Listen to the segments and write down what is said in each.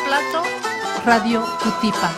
plato, Radio Cutipa.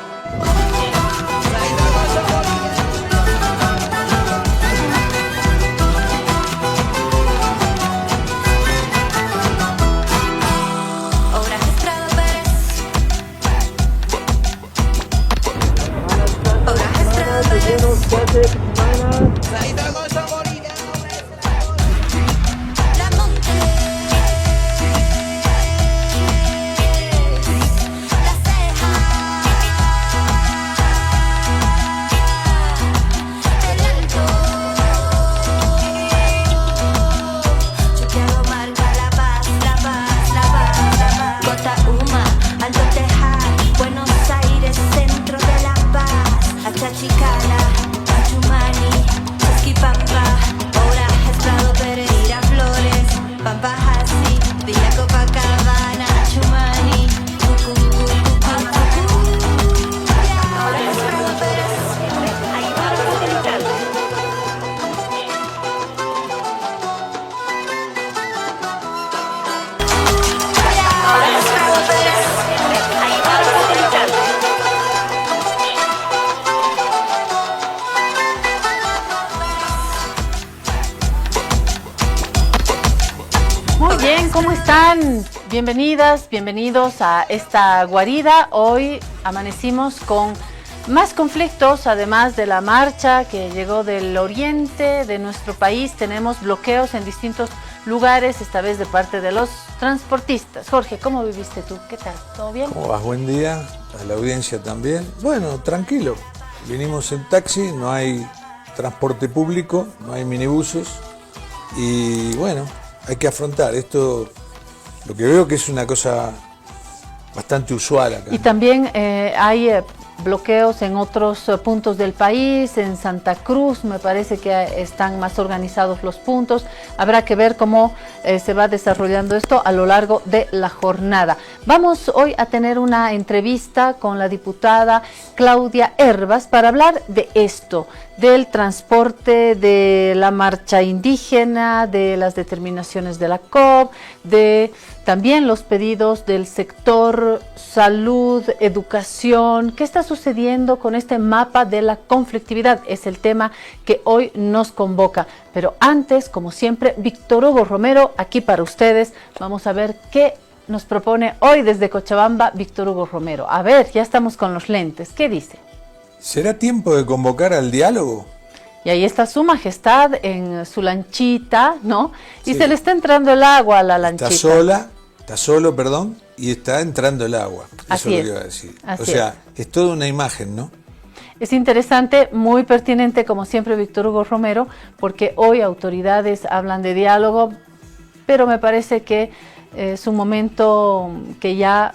¿Cómo están? Bienvenidas, bienvenidos a esta guarida. Hoy amanecimos con más conflictos, además de la marcha que llegó del oriente de nuestro país. Tenemos bloqueos en distintos lugares, esta vez de parte de los transportistas. Jorge, ¿cómo viviste tú? ¿Qué tal? ¿Todo bien? ¿Cómo vas? Buen día, a la audiencia también. Bueno, tranquilo. Vinimos en taxi, no hay transporte público, no hay minibuses y bueno, hay que afrontar esto. Lo que veo que es una cosa bastante usual acá. Y también hay bloqueos en otros puntos del país, en Santa Cruz me parece que están más organizados los puntos. Habrá que ver cómo se va desarrollando esto a lo largo de la jornada. Vamos hoy a tener una entrevista con la diputada Claudia Hervas para hablar de esto, del transporte, de la marcha indígena, de las determinaciones de la COP, de también los pedidos del sector salud, educación. ¿Qué está sucediendo con este mapa de la conflictividad? Es el tema que hoy nos convoca. Pero antes, como siempre, Víctor Hugo Romero, aquí para ustedes. Vamos a ver qué nos propone hoy desde Cochabamba Víctor Hugo Romero. A ver, ya estamos con los lentes. ¿Qué dice? ¿Será tiempo de convocar al diálogo? Y ahí está su majestad en su lanchita, ¿no? Y sí, se le está entrando el agua a la lanchita. Está solo, perdón, y está entrando el agua. Así Eso es es lo que iba a decir. Así o sea, es toda una imagen, ¿no? Es interesante, muy pertinente, como siempre, Víctor Hugo Romero, porque hoy autoridades hablan de diálogo, pero me parece que es un momento que ya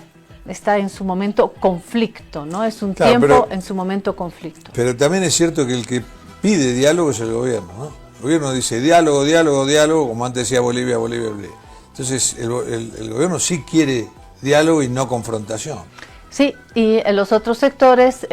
está en su momento conflicto, ¿no? Es un tiempo en su momento conflicto. Pero también es cierto que el que pide diálogo es el gobierno, ¿no? El gobierno dice diálogo, diálogo, diálogo, como antes decía Bolivia, Bolivia, Bolivia. Entonces el gobierno sí quiere diálogo y no confrontación. Sí, y los otros sectores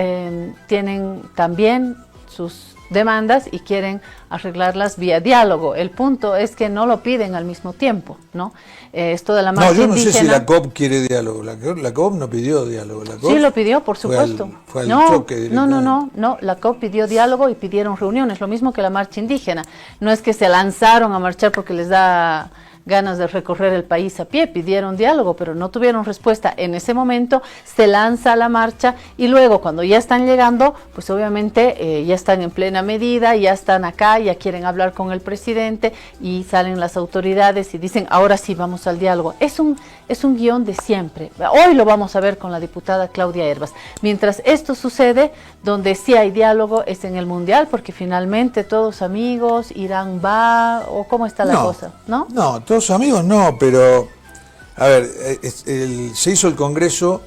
tienen también sus demandas y quieren arreglarlas vía diálogo. El punto es que no lo piden al mismo tiempo, ¿no? Esto de la marcha indígena. No, yo no sé si la COP quiere diálogo. La COP no pidió diálogo. La COP sí lo pidió, por supuesto. Fue al choque directamente. No, la COP pidió diálogo y pidieron reuniones, lo mismo que la marcha indígena. No es que se lanzaron a marchar porque les da ganas de recorrer el país a pie, pidieron diálogo, pero no tuvieron respuesta en ese momento. Se lanza la marcha y luego cuando ya están llegando, pues obviamente ya están en plena medida, ya están acá, ya quieren hablar con el presidente y salen las autoridades y dicen, ahora sí vamos al diálogo. Es un guión de siempre. Hoy lo vamos a ver con la diputada Claudia Hervas. Mientras esto sucede, donde sí hay diálogo es en el Mundial, porque finalmente todos amigos, Irán va, o cómo está la cosa, ¿no? No, todos amigos no, pero a ver, se hizo el congreso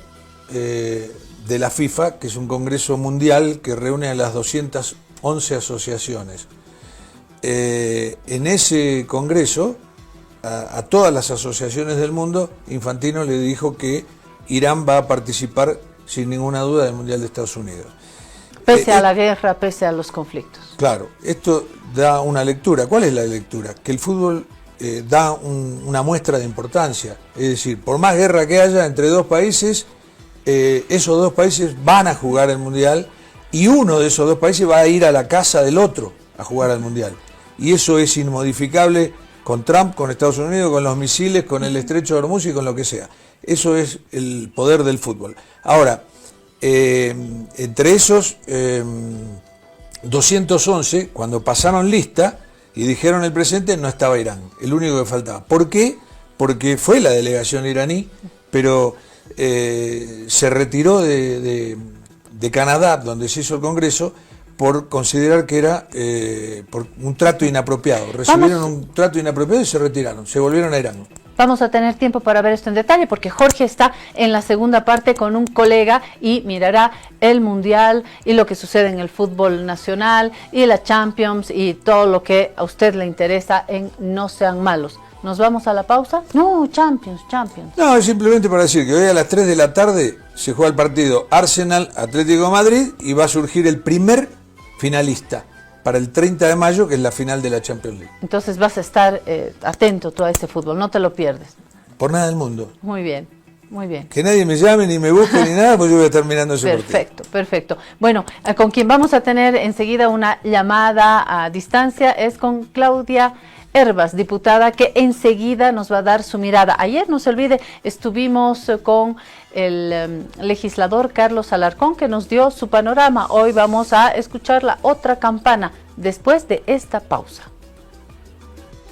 de la FIFA, que es un congreso mundial que reúne a las 211 asociaciones. En ese congreso, a todas las asociaciones del mundo, Infantino le dijo que Irán va a participar sin ninguna duda del Mundial de Estados Unidos. Pese a la guerra, pese a los conflictos. Claro, esto da una lectura. ¿Cuál es la lectura? Que el fútbol da una muestra de importancia. Es decir, por más guerra que haya entre dos países, esos dos países van a jugar el Mundial y uno de esos dos países va a ir a la casa del otro a jugar al Mundial. Y eso es inmodificable con Trump, con Estados Unidos, con los misiles, con el Estrecho de Hormuz y con lo que sea. Eso es el poder del fútbol. Ahora, entre esos 211, cuando pasaron lista y dijeron el presente, no estaba Irán, el único que faltaba. ¿Por qué? Porque fue la delegación iraní, pero se retiró de Canadá, donde se hizo el Congreso, por considerar que era por un trato inapropiado. Recibieron un trato inapropiado y se retiraron, se volvieron a Irán. Vamos a tener tiempo para ver esto en detalle porque Jorge está en la segunda parte con un colega y mirará el Mundial y lo que sucede en el fútbol nacional y la Champions y todo lo que a usted le interesa en No Sean Malos. ¿Nos vamos a la pausa? No, Champions. No, es simplemente para decir que hoy a las 3 de la tarde se juega el partido Arsenal-Atlético de Madrid y va a surgir el primer finalista para el 30 de mayo, que es la final de la Champions League. Entonces vas a estar atento tú a ese fútbol, no te lo pierdes. Por nada del mundo. Muy bien, muy bien. Que nadie me llame ni me busque ni nada, pues yo voy a estar mirando ese partido. Perfecto. Bueno, con quien vamos a tener enseguida una llamada a distancia es con Claudia Hervas, diputada, que enseguida nos va a dar su mirada. Ayer, no se olvide, estuvimos con el legislador Carlos Alarcón, que nos dio su panorama. Hoy vamos a escuchar la otra campana después de esta pausa.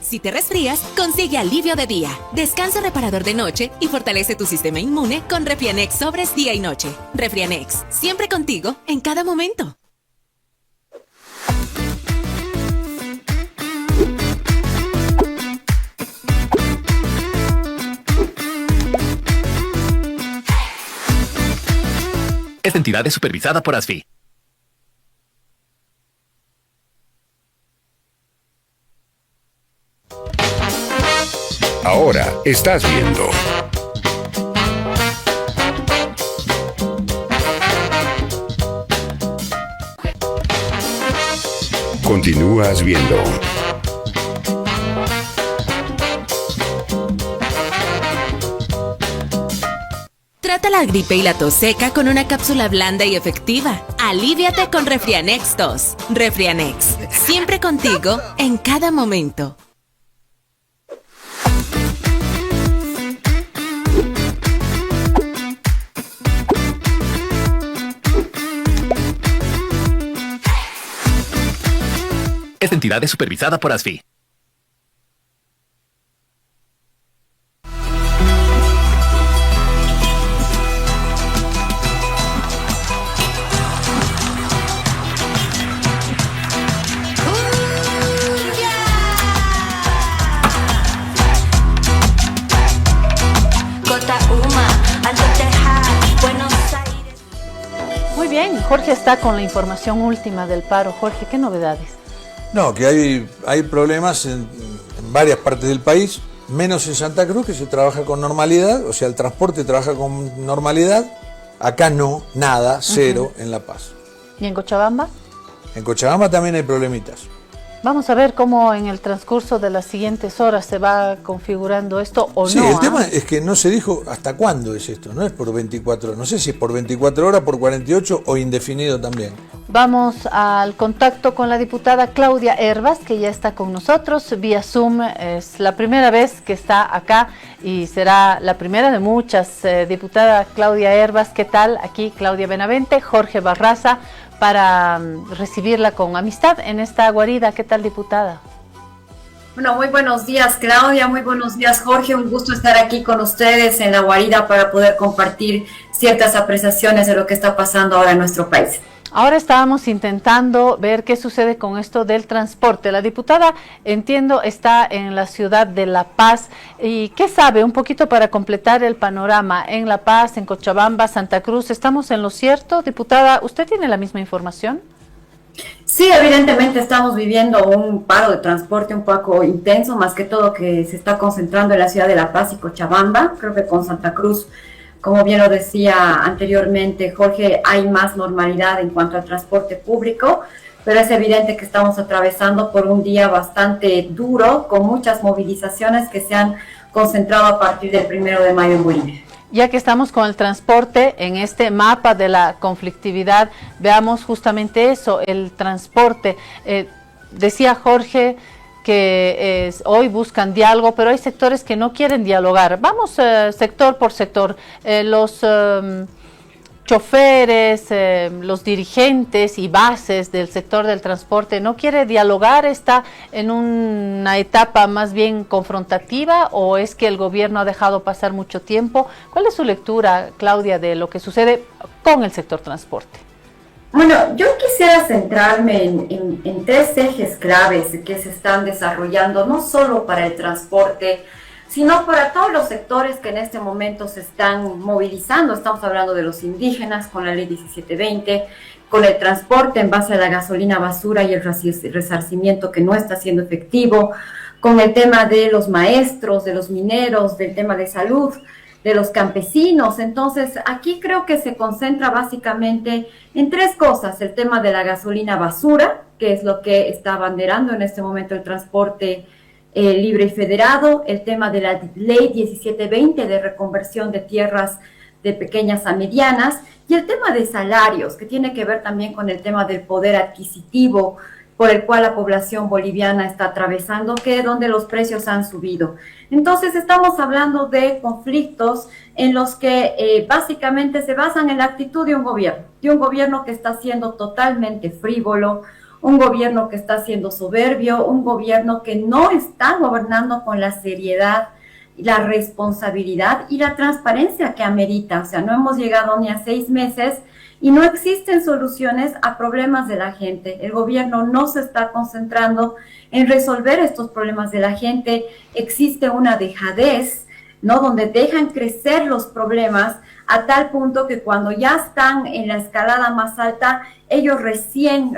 Si te resfrías, consigue alivio de día, descanso reparador de noche y fortalece tu sistema inmune con Refrianex Sobres día y noche. Refrianex, siempre contigo, en cada momento. Esta entidad es supervisada por ASFI. Ahora estás viendo Continúas viendo Trata la gripe y la tos seca con una cápsula blanda y efectiva. Alivíate con Refrianex Tos. Refrianex, siempre contigo, en cada momento. Esta entidad es supervisada por ASFI. Muy bien, Jorge está con la información última del paro. Jorge, ¿qué novedades? No, que hay problemas en varias partes del país, menos en Santa Cruz, que se trabaja con normalidad, o sea, el transporte trabaja con normalidad. Acá no, nada, cero en La Paz. ¿Y en Cochabamba? En Cochabamba también hay problemitas. Vamos a ver cómo en el transcurso de las siguientes horas se va configurando esto o sí, no. Sí, el tema es que no se dijo hasta cuándo es esto, no es por 24 horas, no sé si es por 24 horas, por 48 o indefinido también. Vamos al contacto con la diputada Claudia Hervas, que ya está con nosotros vía Zoom. Es la primera vez que está acá y será la primera de muchas. Diputada Claudia Hervas, ¿qué tal? Aquí Claudia Benavente, Jorge Barraza, para recibirla con amistad en esta guarida. ¿Qué tal, diputada? Bueno, muy buenos días, Claudia, muy buenos días, Jorge. Un gusto estar aquí con ustedes en la guarida para poder compartir ciertas apreciaciones de lo que está pasando ahora en nuestro país. Ahora estábamos intentando ver qué sucede con esto del transporte. La diputada, entiendo, está en la ciudad de La Paz. ¿Y qué sabe? Un poquito para completar el panorama. En La Paz, en Cochabamba, Santa Cruz, ¿estamos en lo cierto? Diputada, ¿usted tiene la misma información? Sí, evidentemente estamos viviendo un paro de transporte un poco intenso, más que todo que se está concentrando en la ciudad de La Paz y Cochabamba. Creo que con Santa Cruz, como bien lo decía anteriormente Jorge, hay más normalidad en cuanto al transporte público, pero es evidente que estamos atravesando por un día bastante duro, con muchas movilizaciones que se han concentrado a partir del 1 de mayo en Bolivia. Ya que estamos con el transporte, en este mapa de la conflictividad, veamos justamente eso, el transporte. Decía Jorge que hoy buscan diálogo, pero hay sectores que no quieren dialogar. Vamos sector por sector. Los choferes, los dirigentes y bases del sector del transporte no quiere dialogar, está en una etapa más bien confrontativa, o es que el gobierno ha dejado pasar mucho tiempo. ¿Cuál es su lectura, Claudia, de lo que sucede con el sector transporte? Bueno, yo quisiera centrarme en tres ejes claves que se están desarrollando, no solo para el transporte, sino para todos los sectores que en este momento se están movilizando. Estamos hablando de los indígenas con la ley 1720, con el transporte en base a la gasolina basura y el resarcimiento que no está siendo efectivo, con el tema de los maestros, de los mineros, del tema de salud, de los campesinos. Entonces, aquí creo que se concentra básicamente en tres cosas: el tema de la gasolina basura, que es lo que está abanderando en este momento el transporte libre y federado, el tema de la ley 1720 de reconversión de tierras de pequeñas a medianas, y el tema de salarios, que tiene que ver también con el tema del poder adquisitivo por el cual la población boliviana está atravesando, donde los precios han subido. Entonces estamos hablando de conflictos en los que básicamente se basan en la actitud de un gobierno que está siendo totalmente frívolo, un gobierno que está siendo soberbio, un gobierno que no está gobernando con la seriedad, la responsabilidad y la transparencia que amerita. O sea, no hemos llegado ni a 6 meses y no existen soluciones a problemas de la gente. El gobierno no se está concentrando en resolver estos problemas de la gente. Existe una dejadez, ¿no?, donde dejan crecer los problemas a tal punto que cuando ya están en la escalada más alta, ellos recién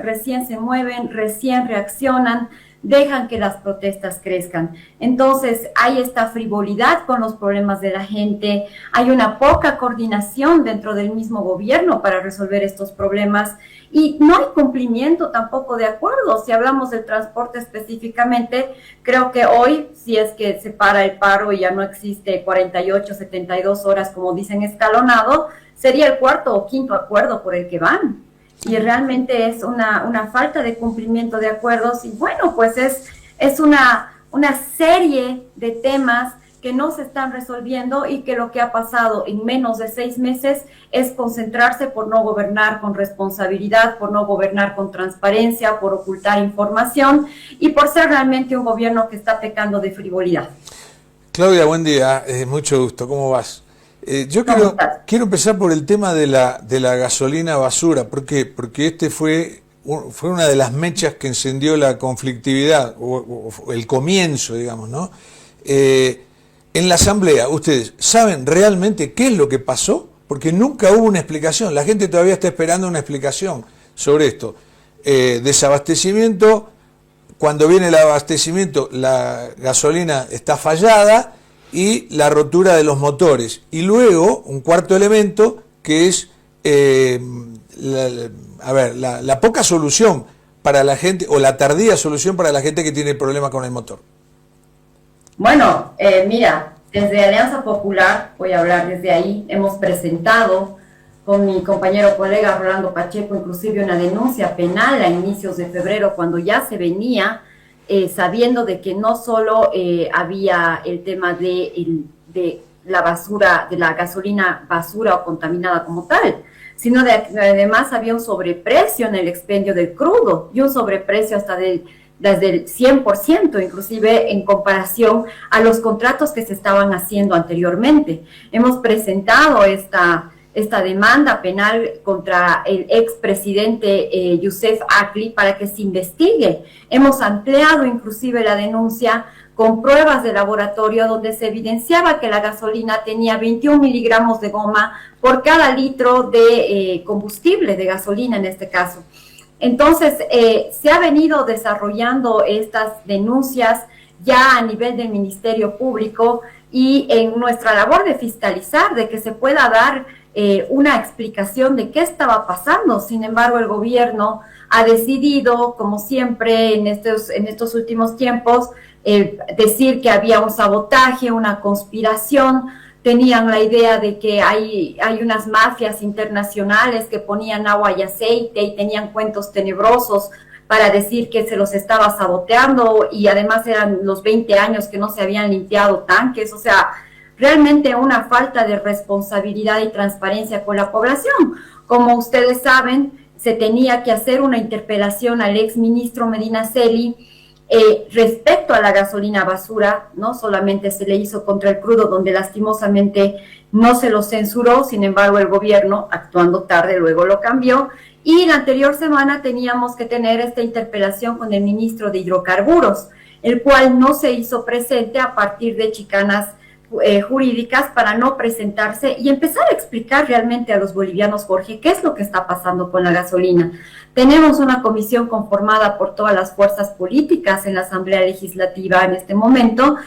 se mueven, recién reaccionan, dejan que las protestas crezcan. Entonces hay esta frivolidad con los problemas de la gente, hay una poca coordinación dentro del mismo gobierno para resolver estos problemas y no hay cumplimiento tampoco de acuerdos. Si hablamos del transporte específicamente, creo que hoy, si es que se para el paro y ya no existe 48, 72 horas como dicen escalonado, sería el 4º o 5º acuerdo por el que van. Y realmente es una falta de cumplimiento de acuerdos y bueno, pues es una serie de temas que no se están resolviendo y que lo que ha pasado en menos de 6 meses es concentrarse por no gobernar con responsabilidad, por no gobernar con transparencia, por ocultar información y por ser realmente un gobierno que está pecando de frivolidad. Claudia, buen día, mucho gusto, ¿cómo vas? Yo quiero empezar por el tema de la gasolina basura. ¿Por qué? Porque este fue una de las mechas que encendió la conflictividad, o el comienzo, digamos, ¿no? En la asamblea, ¿ustedes saben realmente qué es lo que pasó? Porque nunca hubo una explicación. La gente todavía está esperando una explicación sobre esto. Desabastecimiento, cuando viene el abastecimiento, la gasolina está fallada, y la rotura de los motores. Y luego, un cuarto elemento, que es la poca solución para la gente, o la tardía solución para la gente que tiene problemas con el motor. Bueno, mira, desde Alianza Popular, voy a hablar desde ahí, hemos presentado con mi compañero colega Rolando Pacheco inclusive una denuncia penal a inicios de febrero, cuando ya se venía sabiendo de que no solo había el tema de la basura, de la gasolina basura o contaminada como tal, sino además había un sobreprecio en el expendio del crudo y un sobreprecio hasta desde el 100%, inclusive en comparación a los contratos que se estaban haciendo anteriormente. Hemos presentado esta demanda penal contra el expresidente Youssef Akli para que se investigue. Hemos ampliado inclusive la denuncia con pruebas de laboratorio donde se evidenciaba que la gasolina tenía 21 miligramos de goma por cada litro de combustible, de gasolina en este caso. Entonces, se ha venido desarrollando estas denuncias ya a nivel del Ministerio Público y en nuestra labor de fiscalizar, de que se pueda dar una explicación de qué estaba pasando. Sin embargo, el gobierno ha decidido, como siempre en estos últimos tiempos, decir que había un sabotaje, una conspiración, tenían la idea de que hay unas mafias internacionales que ponían agua y aceite y tenían cuentos tenebrosos para decir que se los estaba saboteando, y además eran los 20 años que no se habían limpiado tanques. O sea, realmente una falta de responsabilidad y transparencia con la población. Como ustedes saben, se tenía que hacer una interpelación al exministro Medinaceli respecto a la gasolina basura. No solamente se le hizo contra el crudo, donde lastimosamente no se lo censuró, sin embargo el gobierno, actuando tarde, luego lo cambió, y la anterior semana teníamos que tener esta interpelación con el ministro de Hidrocarburos, el cual no se hizo presente a partir de chicanas jurídicas para no presentarse y empezar a explicar realmente a los bolivianos, Jorge, qué es lo que está pasando con la gasolina. Tenemos una comisión conformada por todas las fuerzas políticas en la Asamblea Legislativa en este momento,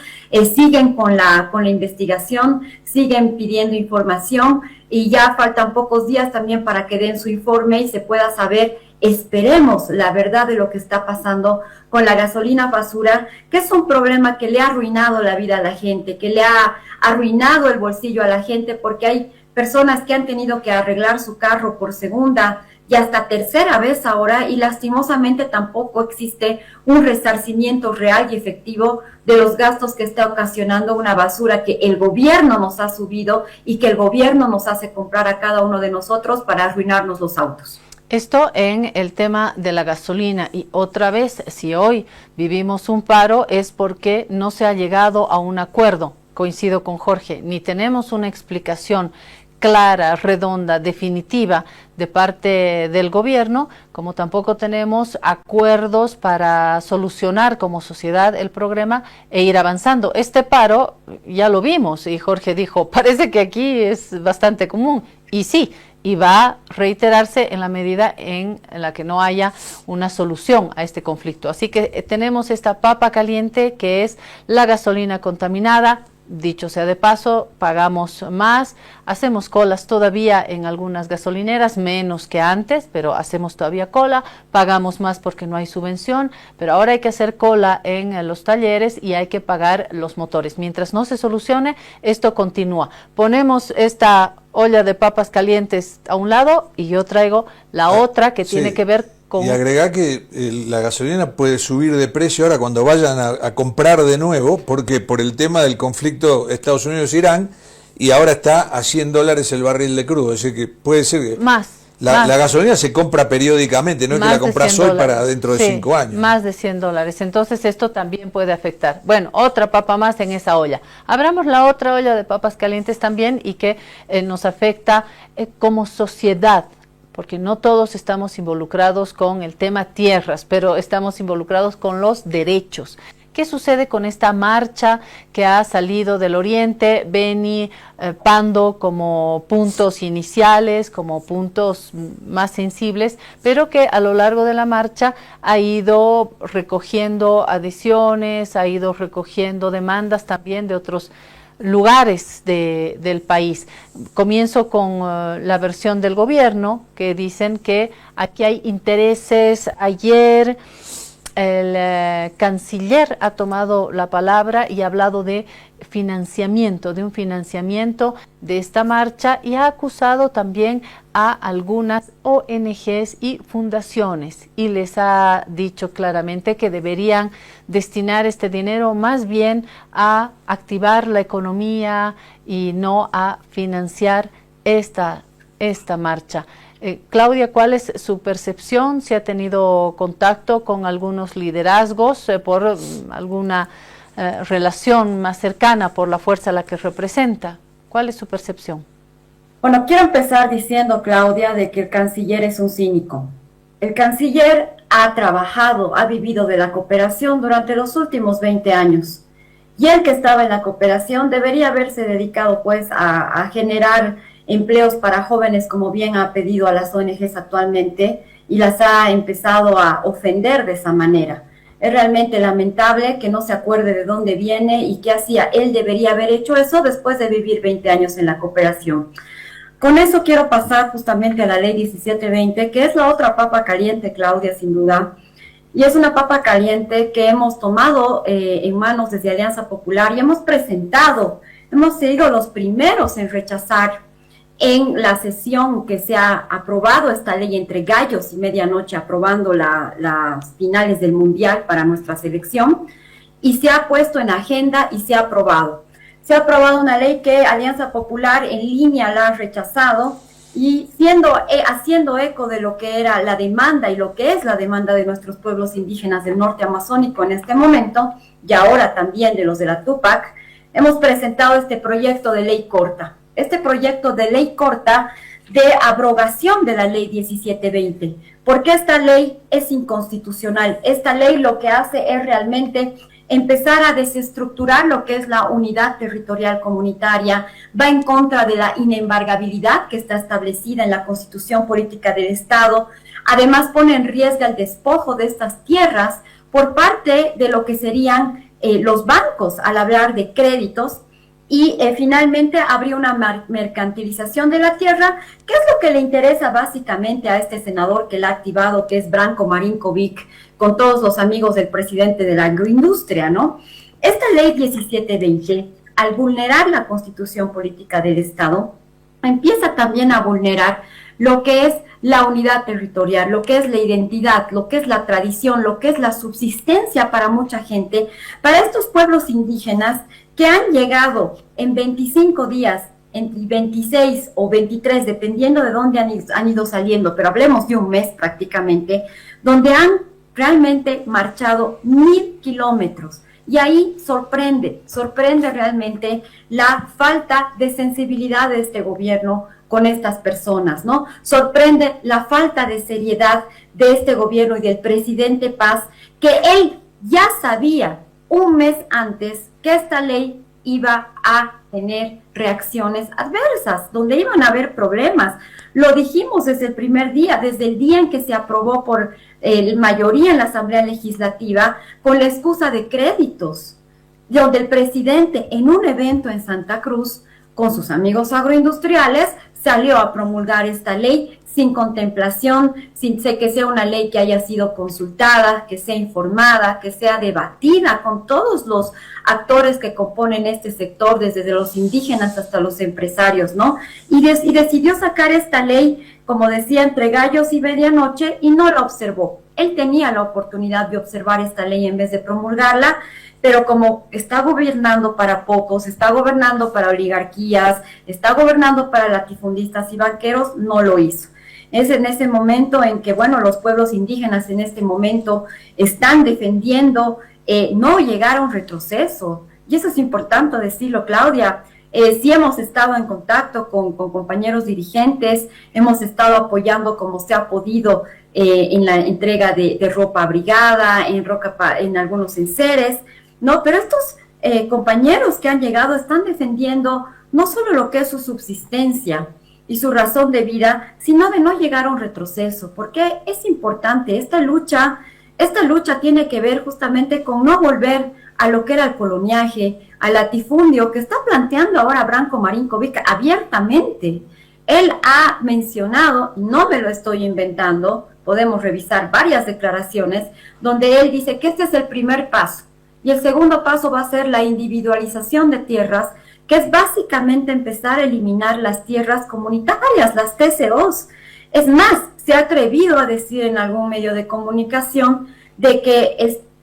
siguen con la investigación, siguen pidiendo información, y ya faltan pocos días también para que den su informe y se pueda saber, esperemos, la verdad de lo que está pasando con la gasolina basura, que es un problema que le ha arruinado la vida a la gente, que le ha arruinado el bolsillo a la gente, porque hay personas que han tenido que arreglar su carro por segunda y hasta tercera vez ahora, y lastimosamente tampoco existe un resarcimiento real y efectivo de los gastos que está ocasionando una basura que el gobierno nos ha subido y que el gobierno nos hace comprar a cada uno de nosotros para arruinarnos los autos. Esto en el tema de la gasolina, y otra vez, si hoy vivimos un paro es porque no se ha llegado a un acuerdo. Coincido con Jorge, ni tenemos una explicación clara, redonda, definitiva de parte del gobierno, como tampoco tenemos acuerdos para solucionar como sociedad el problema e ir avanzando. Este paro ya lo vimos y Jorge dijo, parece que aquí es bastante común, y sí, y va a reiterarse en la medida en la que no haya una solución a este conflicto. Así que tenemos esta papa caliente que es la gasolina contaminada. Dicho sea de paso, pagamos más, hacemos colas todavía en algunas gasolineras, menos que antes, pero hacemos todavía cola, pagamos más porque no hay subvención, pero ahora hay que hacer cola en los talleres y hay que pagar los motores. Mientras no se solucione, esto continúa. Ponemos esta olla de papas calientes a un lado y yo traigo la otra que tiene que ver con... Y agregar que la gasolina puede subir de precio ahora cuando vayan a comprar de nuevo, porque por el tema del conflicto Estados Unidos-Irán, y ahora está a $100 el barril de crudo, es decir que puede ser que la gasolina se compra periódicamente, no es que la compras hoy para dentro de 5 años. Más de $100, entonces esto también puede afectar. Bueno, otra papa más en esa olla. Abramos la otra olla de papas calientes también y que nos afecta como sociedad, porque no todos estamos involucrados con el tema tierras, pero estamos involucrados con los derechos. ¿Qué sucede con esta marcha que ha salido del Oriente, Beni, Pando como puntos iniciales, como puntos más sensibles, pero que a lo largo de la marcha ha ido recogiendo adhesiones, ha ido recogiendo demandas también de otros lugares del país? Comienzo con la versión del gobierno, que dicen que aquí hay intereses. Ayer el canciller ha tomado la palabra y ha hablado de financiamiento, de un financiamiento de esta marcha, y ha acusado también a algunas ONGs y fundaciones y les ha dicho claramente que deberían destinar este dinero más bien a activar la economía y no a financiar esta marcha. Claudia, ¿cuál es su percepción? ¿Se ha tenido contacto con algunos liderazgos por alguna relación más cercana por la fuerza a la que representa? ¿Cuál es su percepción? Bueno, quiero empezar diciendo, Claudia, de que el canciller es un cínico. El canciller ha trabajado, ha vivido de la cooperación durante los últimos 20 años. Y el que estaba en la cooperación debería haberse dedicado pues a generar empleos para jóvenes, como bien ha pedido a las ONGs actualmente, y las ha empezado a ofender de esa manera. Es realmente lamentable que no se acuerde de dónde viene y qué hacía. Él debería haber hecho eso después de vivir 20 años en la cooperación. Con eso quiero pasar justamente a la ley 1720, que es la otra papa caliente, Claudia, sin duda. Y es una papa caliente que hemos tomado en manos desde Alianza Popular y hemos presentado hemos sido los primeros en rechazar en la sesión que se ha aprobado esta ley entre gallos y medianoche, aprobando las finales del Mundial para nuestra selección, y se ha puesto en agenda y se ha aprobado. Se ha aprobado una ley que Alianza Popular en línea la ha rechazado, y haciendo eco de lo que era la demanda y lo que es la demanda de nuestros pueblos indígenas del norte amazónico en este momento, y ahora también de los de la Tupac, hemos presentado este proyecto de ley corta. Este proyecto de ley corta de abrogación de la ley 1720, porque esta ley es inconstitucional. Esta ley lo que hace es realmente empezar a desestructurar lo que es la unidad territorial comunitaria, va en contra de la inembargabilidad que está establecida en la Constitución Política del Estado, además pone en riesgo el despojo de estas tierras por parte de lo que serían los bancos al hablar de créditos, y finalmente habría una mercantilización de la tierra, que es lo que le interesa básicamente a este senador que la ha activado, que es Branko Marinkovic, con todos los amigos del presidente de la agroindustria, ¿no? Esta ley 1720, al vulnerar la Constitución Política del Estado, empieza también a vulnerar lo que es la unidad territorial, lo que es la identidad, lo que es la tradición, lo que es la subsistencia para mucha gente, para estos pueblos indígenas que han llegado en 25 días, entre 26 o 23, dependiendo de dónde han ido saliendo, pero hablemos de un mes prácticamente, donde han realmente marchado 1000 kilómetros. Y ahí sorprende realmente la falta de sensibilidad de este gobierno con estas personas, ¿no? Sorprende la falta de seriedad de este gobierno y del presidente Paz, que él ya sabía un mes antes que esta ley iba a tener reacciones adversas, donde iban a haber problemas. Lo dijimos desde el primer día, desde el día en que se aprobó por mayoría en la Asamblea Legislativa, con la excusa de créditos, donde el presidente en un evento en Santa Cruz, con sus amigos agroindustriales, salió a promulgar esta ley sin contemplación, sin que sea una ley que haya sido consultada, que sea informada, que sea debatida con todos los actores que componen este sector, desde los indígenas hasta los empresarios, ¿no? Y decidió sacar esta ley, como decía, entre gallos y medianoche, y no la observó. Él tenía la oportunidad de observar esta ley en vez de promulgarla, pero como está gobernando para pocos, está gobernando para oligarquías, está gobernando para latifundistas y banqueros, no lo hizo. Es en ese momento en que, bueno, los pueblos indígenas en este momento están defendiendo no llegar a un retroceso. Y eso es importante decirlo, Claudia. Sí hemos estado en contacto con compañeros dirigentes, hemos estado apoyando como se ha podido en la entrega de ropa abrigada, en algunos enseres, ¿no? Pero estos compañeros que han llegado están defendiendo no solo lo que es su subsistencia y su razón de vida, sino de no llegar a un retroceso, porque es importante, esta lucha tiene que ver justamente con no volver a lo que era el coloniaje, al latifundio que está planteando ahora Branko Marinkovic abiertamente. Él ha mencionado, no me lo estoy inventando, podemos revisar varias declaraciones, donde él dice que este es el primer paso, y el segundo paso va a ser la individualización de tierras, que es básicamente empezar a eliminar las tierras comunitarias, las TCOs. Es más, se ha atrevido a decir en algún medio de comunicación de que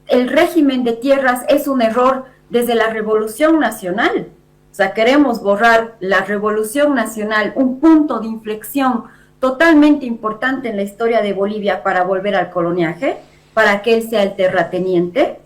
el régimen de tierras es un error desde la Revolución Nacional. O sea, queremos borrar la Revolución Nacional, un punto de inflexión totalmente importante en la historia de Bolivia para volver al coloniaje, para que él sea el terrateniente.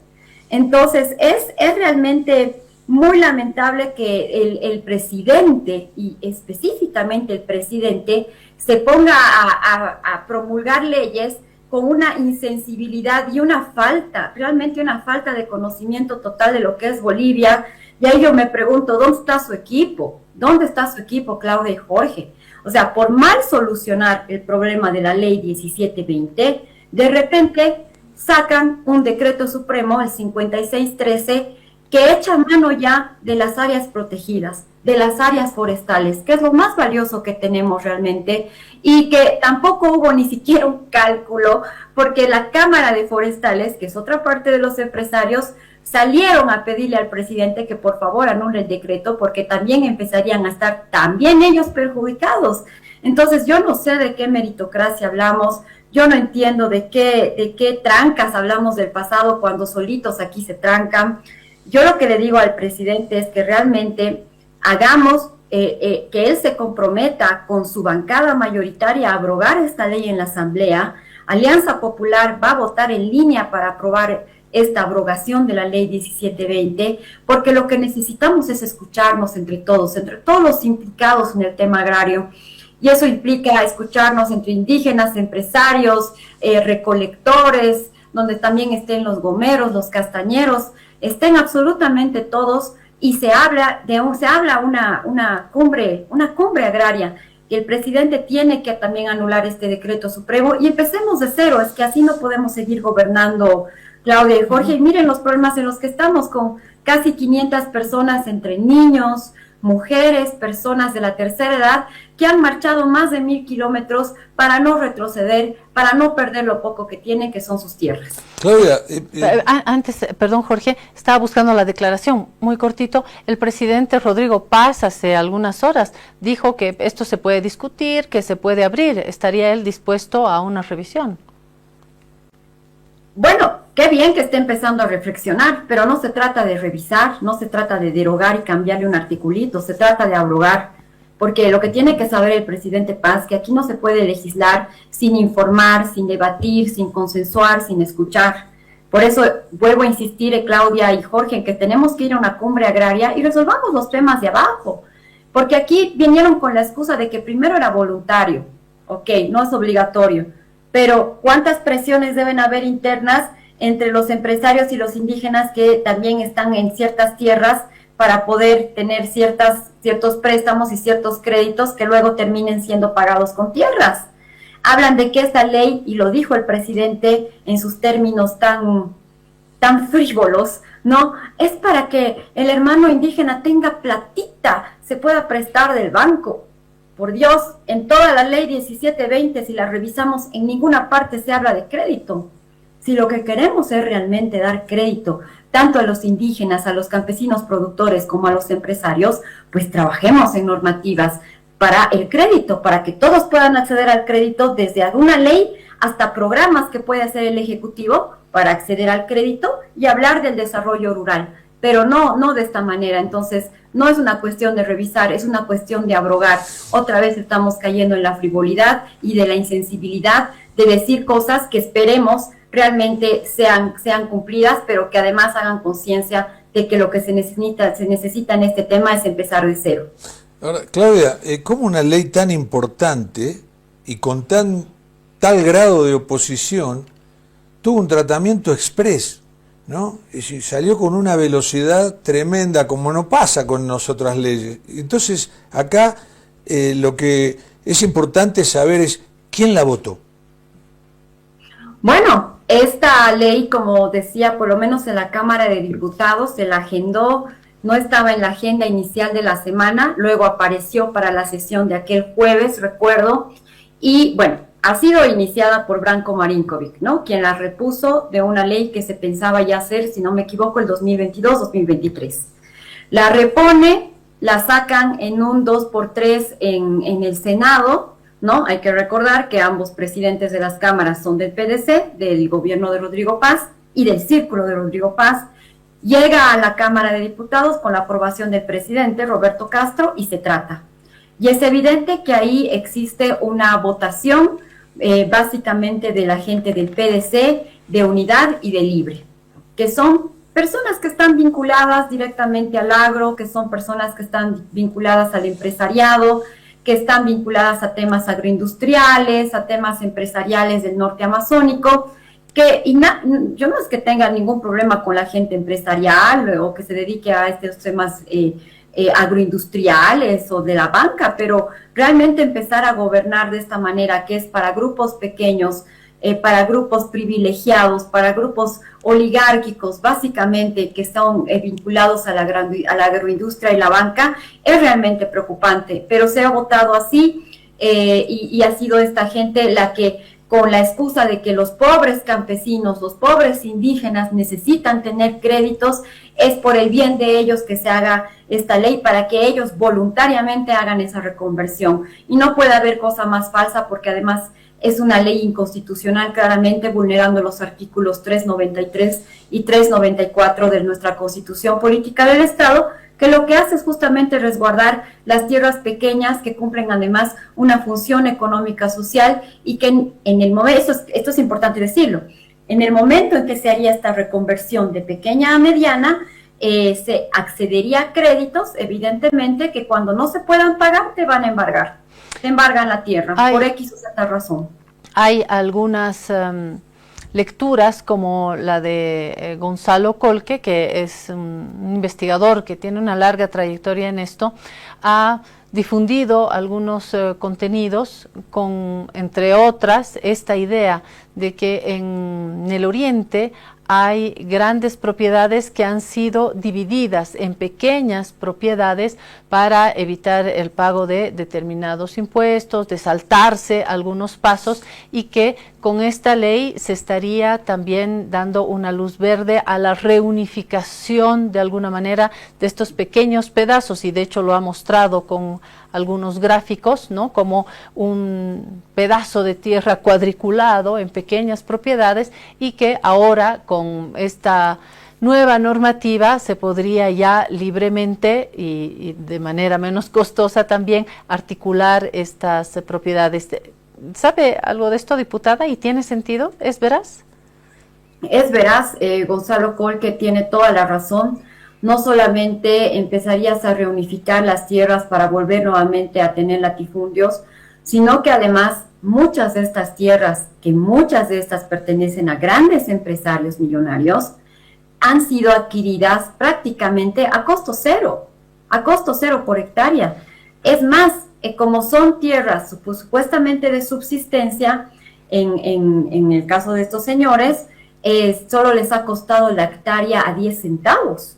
Entonces, es realmente muy lamentable que el presidente, y específicamente el presidente, se ponga a promulgar leyes con una insensibilidad y una falta, realmente una falta de conocimiento total de lo que es Bolivia. Y ahí yo me pregunto, ¿dónde está su equipo? ¿Dónde está su equipo, Claudia y Jorge? O sea, por mal solucionar el problema de la ley 1720, de repente sacan un decreto supremo, el 5613, que echa mano ya de las áreas protegidas, de las áreas forestales, que es lo más valioso que tenemos realmente, y que tampoco hubo ni siquiera un cálculo, porque la Cámara de Forestales, que es otra parte de los empresarios, salieron a pedirle al presidente que por favor anule el decreto, porque también empezarían a estar también ellos perjudicados. Entonces yo no sé de qué meritocracia hablamos, yo no entiendo de qué trancas hablamos del pasado cuando solitos aquí se trancan. Yo lo que le digo al presidente es que realmente hagamos, que él se comprometa con su bancada mayoritaria a abrogar esta ley en la Asamblea. Alianza Popular va a votar en línea para aprobar esta abrogación de la ley 1720, porque lo que necesitamos es escucharnos entre todos los implicados en el tema agrario, y eso implica escucharnos entre indígenas, empresarios, recolectores, donde también estén los gomeros, los castañeros, estén absolutamente todos, y se habla una cumbre agraria, que el presidente tiene que también anular este decreto supremo, y empecemos de cero. Es que así no podemos seguir gobernando, Claudia y Jorge, y miren los problemas en los que estamos, con casi 500 personas entre niños, mujeres, personas de la tercera edad, que han marchado más de 1000 kilómetros para no retroceder, para no perder lo poco que tienen, que son sus tierras. Claudia, Antes, perdón Jorge, estaba buscando la declaración, muy cortito. El presidente Rodrigo Paz hace algunas horas dijo que esto se puede discutir, que se puede abrir. ¿Estaría él dispuesto a una revisión? Bueno, qué bien que esté empezando a reflexionar, pero no se trata de revisar, no se trata de derogar y cambiarle un articulito, se trata de abrogar, porque lo que tiene que saber el presidente Paz, que aquí no se puede legislar sin informar, sin debatir, sin consensuar, sin escuchar. Por eso vuelvo a insistir, Claudia y Jorge, en que tenemos que ir a una cumbre agraria y resolvamos los temas de abajo, porque aquí vinieron con la excusa de que primero era voluntario, ok, no es obligatorio, pero ¿cuántas presiones deben haber internas entre los empresarios y los indígenas que también están en ciertas tierras para poder tener ciertos préstamos y ciertos créditos que luego terminen siendo pagados con tierras? Hablan de que esta ley, y lo dijo el presidente en sus términos tan frívolos, ¿no? Es para que el hermano indígena tenga platita, se pueda prestar del banco. Por Dios, en toda la ley 1720, si la revisamos, en ninguna parte se habla de crédito. Si lo que queremos es realmente dar crédito, tanto a los indígenas, a los campesinos productores, como a los empresarios, pues trabajemos en normativas para el crédito, para que todos puedan acceder al crédito, desde alguna ley hasta programas que puede hacer el Ejecutivo para acceder al crédito y hablar del desarrollo rural. Pero no de esta manera. Entonces, no es una cuestión de revisar, es una cuestión de abrogar. Otra vez estamos cayendo en la frivolidad y de la insensibilidad de decir cosas que esperemos realmente sean cumplidas, pero que además hagan conciencia de que lo que se necesita en este tema es empezar de cero. Ahora, Claudia, ¿cómo una ley tan importante y con tal grado de oposición tuvo un tratamiento exprés, ¿no? Y salió con una velocidad tremenda, como no pasa con nosotras leyes? Entonces, acá lo que es importante saber es quién la votó. Bueno, esta ley, como decía, por lo menos en la Cámara de Diputados, se la agendó, no estaba en la agenda inicial de la semana, luego apareció para la sesión de aquel jueves, recuerdo, y bueno, ha sido iniciada por Branko Marinkovic, ¿no? Quien la repuso de una ley que se pensaba ya hacer, si no me equivoco, el 2022-2023. La repone, la sacan en un 2x3 en el Senado, ¿no? Hay que recordar que ambos presidentes de las cámaras son del PDC, del gobierno de Rodrigo Paz y del círculo de Rodrigo Paz. Llega a la Cámara de Diputados con la aprobación del presidente Roberto Castro y se trata. Y es evidente que ahí existe una votación básicamente de la gente del PDC, de Unidad y de Libre, que son personas que están vinculadas directamente al agro, que son personas que están vinculadas al empresariado, que están vinculadas a temas agroindustriales, a temas empresariales del norte amazónico, yo no es que tenga ningún problema con la gente empresarial o que se dedique a estos temas agroindustriales o de la banca, pero realmente empezar a gobernar de esta manera, que es para grupos pequeños, para grupos privilegiados, para grupos oligárquicos, básicamente, que están vinculados a la agroindustria y la banca, es realmente preocupante. Pero se ha votado así y ha sido esta gente la que, con la excusa de que los pobres campesinos, los pobres indígenas necesitan tener créditos, es por el bien de ellos que se haga esta ley para que ellos voluntariamente hagan esa reconversión. Y no puede haber cosa más falsa, porque además es una ley inconstitucional, claramente vulnerando los artículos 393 y 394 de nuestra Constitución Política del Estado, que lo que hace es justamente resguardar las tierras pequeñas que cumplen además una función económica social y que en el momento, esto es importante decirlo, en el momento en que se haría esta reconversión de pequeña a mediana, se accedería a créditos, evidentemente, que cuando no se puedan pagar te van a embargar, te embargan la tierra, por X o Z razón. Hay algunas lecturas como la de Gonzalo Colque, que es un investigador que tiene una larga trayectoria en esto, ha difundido algunos contenidos con, entre otras, esta idea de que en el Oriente hay grandes propiedades que han sido divididas en pequeñas propiedades para evitar el pago de determinados impuestos, de saltarse algunos pasos, y que con esta ley se estaría también dando una luz verde a la reunificación de alguna manera de estos pequeños pedazos, y de hecho lo ha mostrado con algunos gráficos, ¿no? Como un pedazo de tierra cuadriculado en pequeñas propiedades, y que ahora con esta nueva normativa se podría ya libremente y de manera menos costosa también articular estas propiedades. ¿Sabe algo de esto, diputada? ¿Y tiene sentido? ¿Es veraz? Es veraz, Gonzalo Colque tiene toda la razón. No solamente empezarías a reunificar las tierras para volver nuevamente a tener latifundios, sino que además muchas de estas tierras, que muchas de estas pertenecen a grandes empresarios millonarios, han sido adquiridas prácticamente a costo cero por hectárea. Es más, como son tierras supuestamente de subsistencia, en el caso de estos señores, solo les ha costado la hectárea a 10 centavos.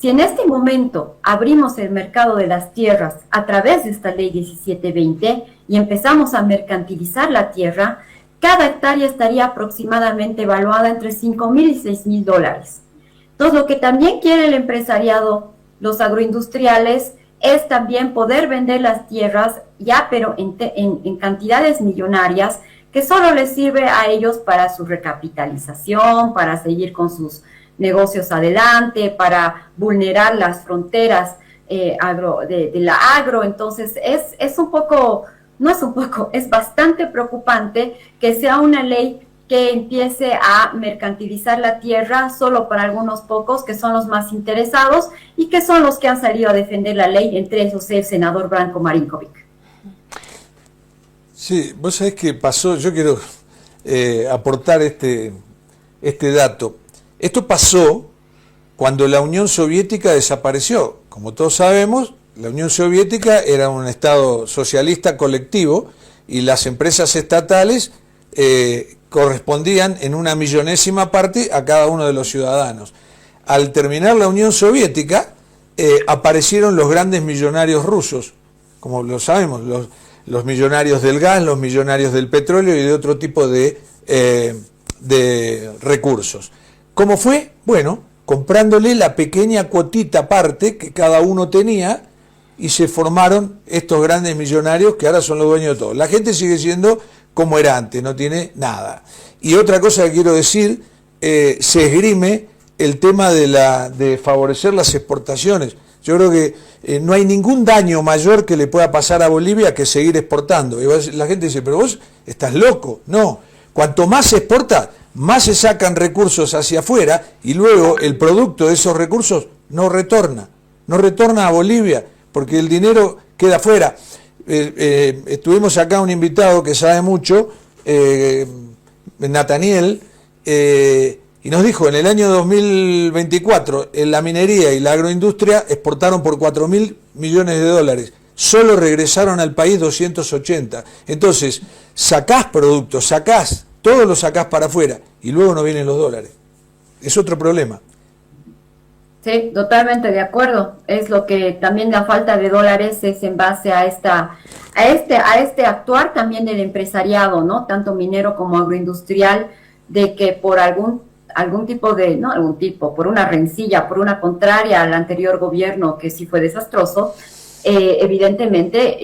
Si en este momento abrimos el mercado de las tierras a través de esta ley 1720 y empezamos a mercantilizar la tierra, cada hectárea estaría aproximadamente evaluada entre $5,000 y $6,000. Entonces, lo que también quiere el empresariado, los agroindustriales, es también poder vender las tierras ya, pero en cantidades millonarias, que solo les sirve a ellos para su recapitalización, para seguir con sus negocios adelante, para vulnerar las fronteras de la agro. Entonces es un poco, no es un poco, es bastante preocupante que sea una ley que empiece a mercantilizar la tierra solo para algunos pocos, que son los más interesados y que son los que han salido a defender la ley, entre esos el senador Branko Marinkovic. Sí, vos sabés qué pasó, yo quiero aportar este dato. Esto pasó cuando la Unión Soviética desapareció. Como todos sabemos, la Unión Soviética era un Estado socialista colectivo y las empresas estatales correspondían en una millonésima parte a cada uno de los ciudadanos. Al terminar la Unión Soviética, aparecieron los grandes millonarios rusos, como lo sabemos, los millonarios del gas, los millonarios del petróleo y de otro tipo de recursos. ¿Cómo fue? Bueno, comprándole la pequeña cuotita aparte que cada uno tenía, y se formaron estos grandes millonarios que ahora son los dueños de todo. La gente sigue siendo como era antes, no tiene nada. Y otra cosa que quiero decir, se esgrime el tema de favorecer las exportaciones. Yo creo que no hay ningún daño mayor que le pueda pasar a Bolivia que seguir exportando. Y la gente dice, pero vos estás loco. No, cuanto más se exporta, más se sacan recursos hacia afuera y luego el producto de esos recursos no retorna a Bolivia porque el dinero queda afuera. Tuvimos acá un invitado que sabe mucho, Nathaniel, y nos dijo, en el año 2024, en la minería y la agroindustria exportaron por $4.000 millones, solo regresaron al país 280. Entonces, sacás productos, sacás todo lo sacás para afuera y luego no vienen los dólares. Es otro problema. Sí, totalmente de acuerdo. Es lo que también la falta de dólares es en base a este actuar también del empresariado, ¿no? Tanto minero como agroindustrial, de que por algún tipo de, no algún tipo, por una rencilla, por una contraria al anterior gobierno que sí fue desastroso, evidentemente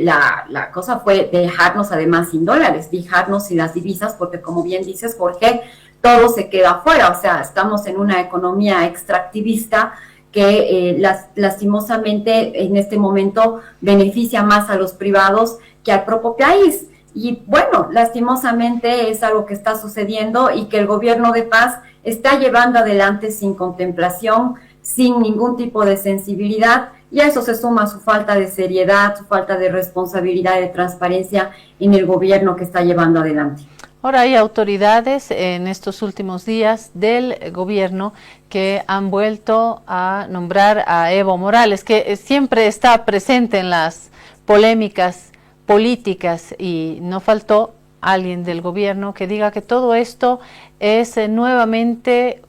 la cosa fue dejarnos además sin dólares, dejarnos sin las divisas, porque como bien dices, Jorge, todo se queda afuera. O sea, estamos en una economía extractivista que lastimosamente en este momento beneficia más a los privados que al propio país. Y bueno, lastimosamente es algo que está sucediendo y que el gobierno de paz está llevando adelante sin contemplación, sin ningún tipo de sensibilidad, y a eso se suma su falta de seriedad, su falta de responsabilidad y de transparencia en el gobierno que está llevando adelante. Ahora hay autoridades en estos últimos días del gobierno que han vuelto a nombrar a Evo Morales, que siempre está presente en las polémicas políticas, y no faltó alguien del gobierno que diga que todo esto es nuevamente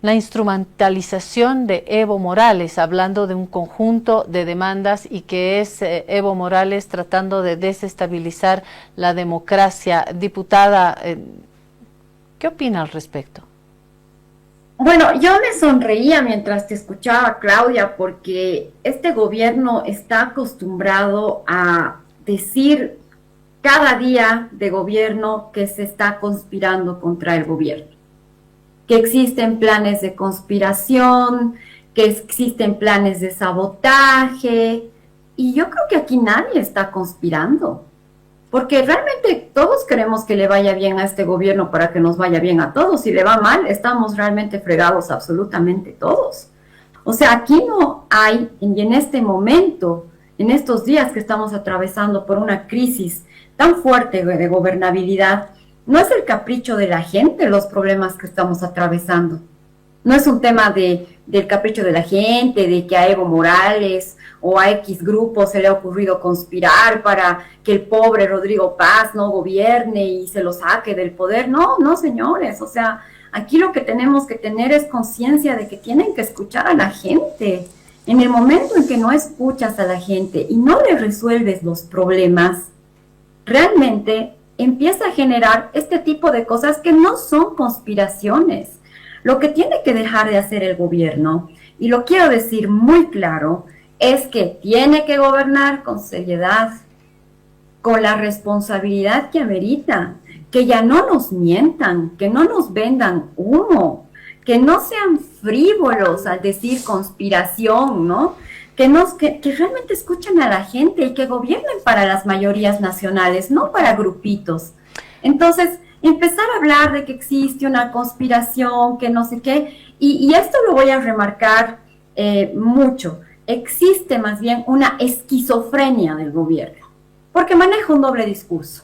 la instrumentalización de Evo Morales, hablando de un conjunto de demandas, y que es Evo Morales tratando de desestabilizar la democracia. Diputada, ¿qué opina al respecto? Bueno, yo me sonreía mientras te escuchaba, Claudia, porque este gobierno está acostumbrado a decir cada día de gobierno que se está conspirando contra el gobierno, que existen planes de conspiración, que existen planes de sabotaje, y yo creo que aquí nadie está conspirando, porque realmente todos queremos que le vaya bien a este gobierno para que nos vaya bien a todos. Si le va mal, estamos realmente fregados absolutamente todos. O sea, aquí no hay, y en este momento, en estos días que estamos atravesando por una crisis tan fuerte de gobernabilidad, no es el capricho de la gente los problemas que estamos atravesando. No es un tema del capricho de la gente, de que a Evo Morales o a X grupo se le ha ocurrido conspirar para que el pobre Rodrigo Paz no gobierne y se lo saque del poder. No, no, señores. O sea, aquí lo que tenemos que tener es conciencia de que tienen que escuchar a la gente. En el momento en que no escuchas a la gente y no le resuelves los problemas, realmente empieza a generar este tipo de cosas que no son conspiraciones. Lo que tiene que dejar de hacer el gobierno, y lo quiero decir muy claro, es que tiene que gobernar con seriedad, con la responsabilidad que amerita, que ya no nos mientan, que no nos vendan humo, que no sean frívolos al decir conspiración, ¿no? Que realmente escuchen a la gente y que gobiernen para las mayorías nacionales, no para grupitos. Entonces, empezar a hablar de que existe una conspiración, que no sé qué, y esto lo voy a remarcar mucho. Existe más bien una esquizofrenia del gobierno, porque maneja un doble discurso.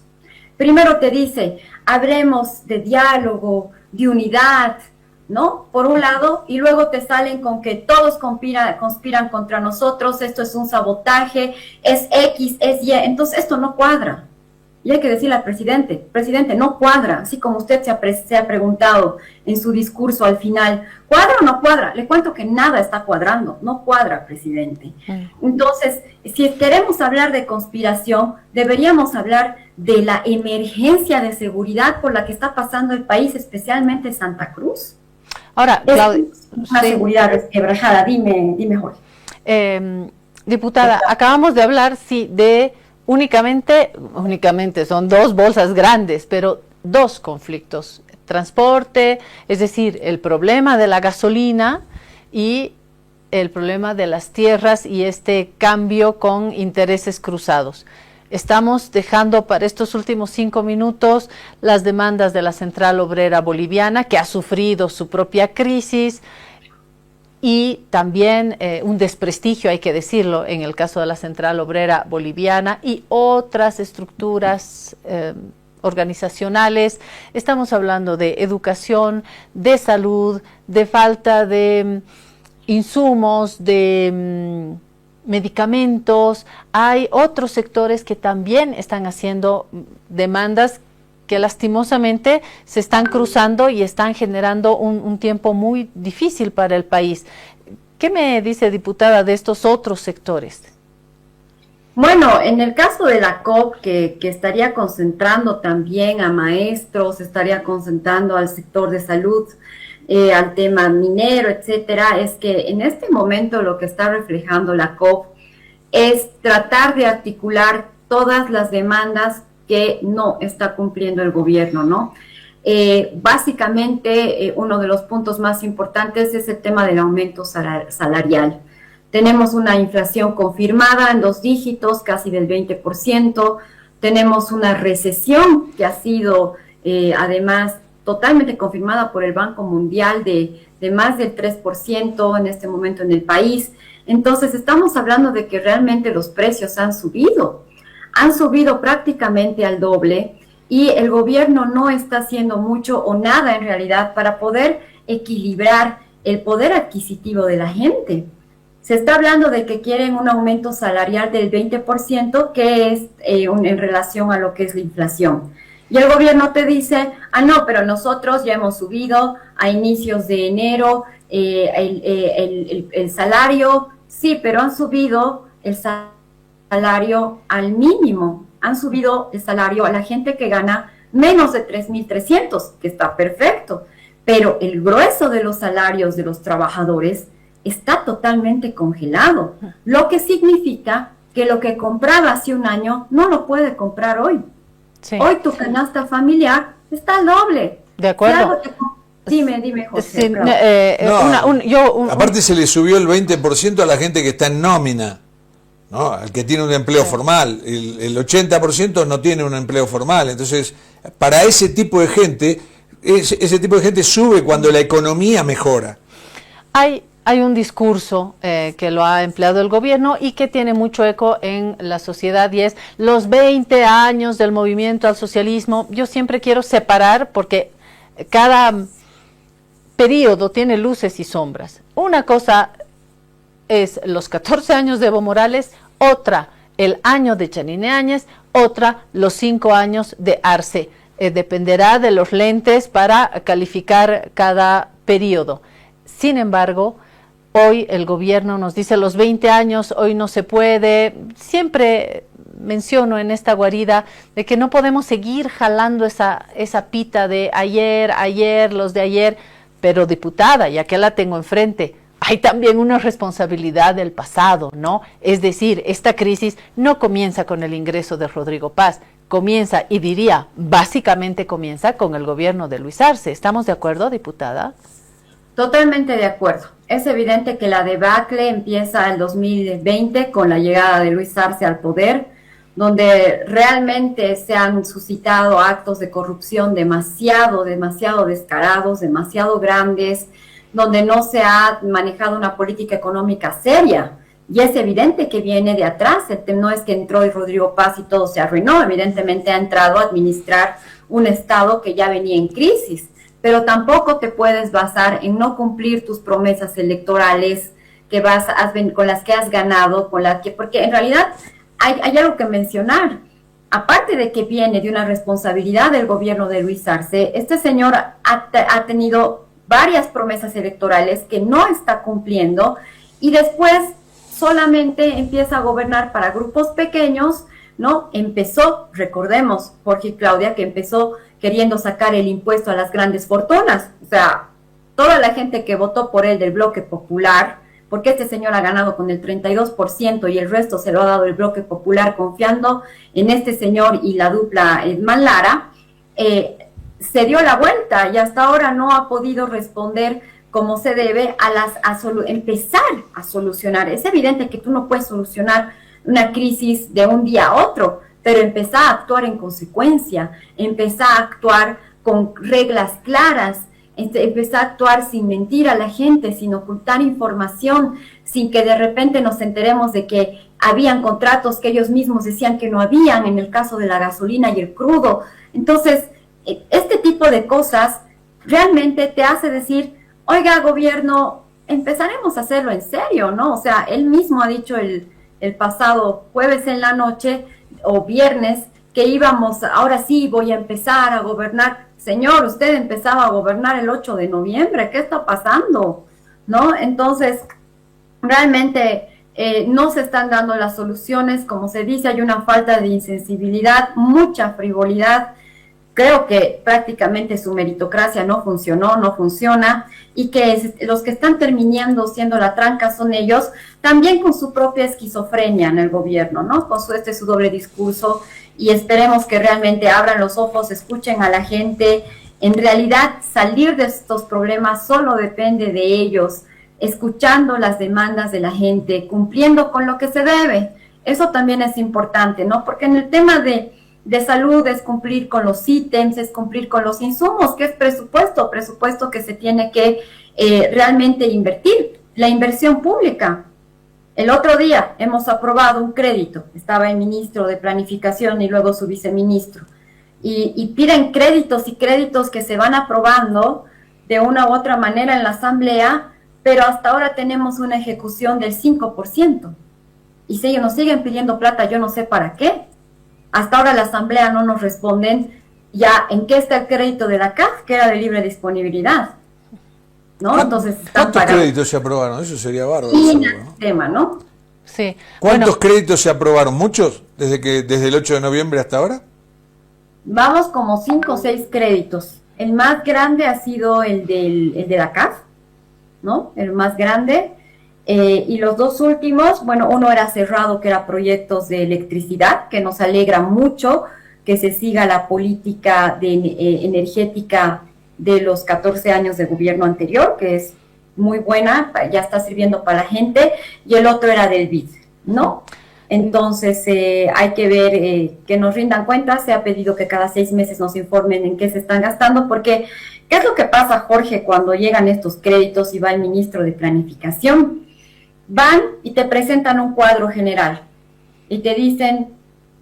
Primero te dice, hablemos de diálogo, de unidad, ¿no? Por un lado, y luego te salen con que todos conspiran contra nosotros, esto es un sabotaje, es X, es Y, entonces esto no cuadra. Y hay que decirle al presidente, no cuadra, así como usted se ha preguntado en su discurso al final, ¿cuadra o no cuadra? Le cuento que nada está cuadrando, no cuadra, presidente. Entonces, si queremos hablar de conspiración, deberíamos hablar de la emergencia de seguridad por la que está pasando el país, especialmente Santa Cruz. Ahora, Claudia, una seguridad resquebrajada, dime Jorge. Diputada, acabamos de hablar, sí, de únicamente son dos bolsas grandes, pero dos conflictos: transporte, es decir, el problema de la gasolina y el problema de las tierras y este cambio con intereses cruzados. Estamos dejando para estos últimos 5 minutos las demandas de la Central Obrera Boliviana, que ha sufrido su propia crisis, y también un desprestigio, hay que decirlo, en el caso de la Central Obrera Boliviana y otras estructuras organizacionales. Estamos hablando de educación, de salud, de falta de insumos, de medicamentos. Hay otros sectores que también están haciendo demandas que lastimosamente se están cruzando y están generando un tiempo muy difícil para el país. ¿Qué me dice, diputada, de estos otros sectores? Bueno, en el caso de la COP, que estaría concentrando también a maestros, estaría concentrando al sector de salud, al tema minero, etcétera, es que en este momento lo que está reflejando la COP es tratar de articular todas las demandas que no está cumpliendo el gobierno, ¿no? Básicamente, uno de los puntos más importantes es el tema del aumento salarial. Tenemos una inflación confirmada en 2 dígitos, casi del 20%. Tenemos una recesión que ha sido, además, totalmente confirmada por el Banco Mundial de más del 3% en este momento en el país. Entonces, estamos hablando de que realmente los precios han subido prácticamente al doble y el gobierno no está haciendo mucho o nada en realidad para poder equilibrar el poder adquisitivo de la gente. Se está hablando de que quieren un aumento salarial del 20%, que es en relación a lo que es la inflación. Y el gobierno te dice, no, pero nosotros ya hemos subido a inicios de enero el salario, sí, pero han subido el salario al mínimo, han subido el salario a la gente que gana menos de 3.300, que está perfecto, pero el grueso de los salarios de los trabajadores está totalmente congelado, lo que significa que lo que compraba hace un año no lo puede comprar hoy. Sí. Hoy tu canasta familiar está al doble. De acuerdo. Dime, José. Sí, aparte se le subió el 20% a la gente que está en nómina, ¿no? Al que tiene un empleo formal. El 80% no tiene un empleo formal. Entonces, para ese tipo de gente, ese tipo de gente sube cuando la economía mejora. Hay un discurso que lo ha empleado el gobierno y que tiene mucho eco en la sociedad, y es los 20 años del movimiento al socialismo. Yo siempre quiero separar, porque cada periodo tiene luces y sombras. Una cosa es los 14 años de Evo Morales, otra el año de Janine Áñez, otra los 5 años de Arce. Dependerá de los lentes para calificar cada periodo. Sin embargo, hoy el gobierno nos dice los 20 años, hoy no se puede. Siempre menciono en esta guarida de que no podemos seguir jalando esa pita de ayer, los de ayer, pero diputada, ya que la tengo enfrente, hay también una responsabilidad del pasado, ¿no? Es decir, esta crisis no comienza con el ingreso de Rodrigo Paz, comienza, y diría, básicamente comienza con el gobierno de Luis Arce. ¿Estamos de acuerdo, diputada? Totalmente de acuerdo. Es evidente que la debacle empieza en 2020 con la llegada de Luis Arce al poder, donde realmente se han suscitado actos de corrupción demasiado descarados, demasiado grandes, donde no se ha manejado una política económica seria. Y es evidente que viene de atrás. No es que entró y Rodrigo Paz y todo se arruinó. Evidentemente ha entrado a administrar un Estado que ya venía en crisis. Pero tampoco te puedes basar en no cumplir tus promesas electorales con las que has ganado, porque en realidad hay algo que mencionar. Aparte de que viene de una responsabilidad del gobierno de Luis Arce, este señor ha tenido varias promesas electorales que no está cumpliendo, y después solamente empieza a gobernar para grupos pequeños, ¿no? Recordemos, Jorge y Claudia, que empezó queriendo sacar el impuesto a las grandes fortunas. O sea, toda la gente que votó por él del bloque popular, porque este señor ha ganado con el 32% y el resto se lo ha dado el bloque popular confiando en este señor y la dupla Edman Lara, se dio la vuelta y hasta ahora no ha podido responder como se debe empezar a solucionar. Es evidente que tú no puedes solucionar una crisis de un día a otro, pero empezar a actuar en consecuencia, empezar a actuar con reglas claras, empezar a actuar sin mentir a la gente, sin ocultar información, sin que de repente nos enteremos de que habían contratos que ellos mismos decían que no habían, en el caso de la gasolina y el crudo. Entonces, este tipo de cosas realmente te hace decir, oiga, gobierno, empezaremos a hacerlo en serio, ¿no? O sea, él mismo ha dicho el pasado jueves en la noche o viernes que íbamos, ahora sí voy a empezar a gobernar. Señor, usted empezaba a gobernar el 8 de noviembre, ¿qué está pasando? ¿No? Entonces, realmente no se están dando las soluciones, como se dice, hay una falta de insensibilidad, mucha frivolidad. Creo que prácticamente su meritocracia no funcionó, no funciona, y que los que están terminando siendo la tranca son ellos, también con su propia esquizofrenia en el gobierno, ¿no? Con su doble discurso, y esperemos que realmente abran los ojos, escuchen a la gente. En realidad, salir de estos problemas solo depende de ellos, escuchando las demandas de la gente, cumpliendo con lo que se debe. Eso también es importante, ¿no? Porque en el tema de salud es cumplir con los ítems, es cumplir con los insumos, que es presupuesto que se tiene que realmente invertir, la inversión pública. El otro día hemos aprobado un crédito, estaba el ministro de Planificación y luego su viceministro, y piden créditos y créditos que se van aprobando de una u otra manera en la asamblea, pero hasta ahora tenemos una ejecución del 5%, y si ellos nos siguen pidiendo plata, yo no sé para qué. Hasta ahora la asamblea no nos responden ya en qué está el crédito de la CAF, que era de libre disponibilidad, ¿no? Entonces, ¿cuántos créditos se aprobaron? Eso sería bárbaro. Y en el tema, ¿no? Sí. ¿Cuántos créditos se aprobaron? ¿Muchos? ¿Desde el 8 de noviembre hasta ahora? Vamos como 5 o 6 créditos. El más grande ha sido el de la CAF, ¿no? El más grande. Y los dos últimos, bueno, uno era cerrado, que era proyectos de electricidad, que nos alegra mucho que se siga la política energética de los 14 años de gobierno anterior, que es muy buena, ya está sirviendo para la gente, y el otro era del BID, ¿no? Entonces hay que ver que nos rindan cuentas. Se ha pedido que cada 6 meses nos informen en qué se están gastando, porque ¿qué es lo que pasa, Jorge, cuando llegan estos créditos y va el ministro de Planificación? Van y te presentan un cuadro general y te dicen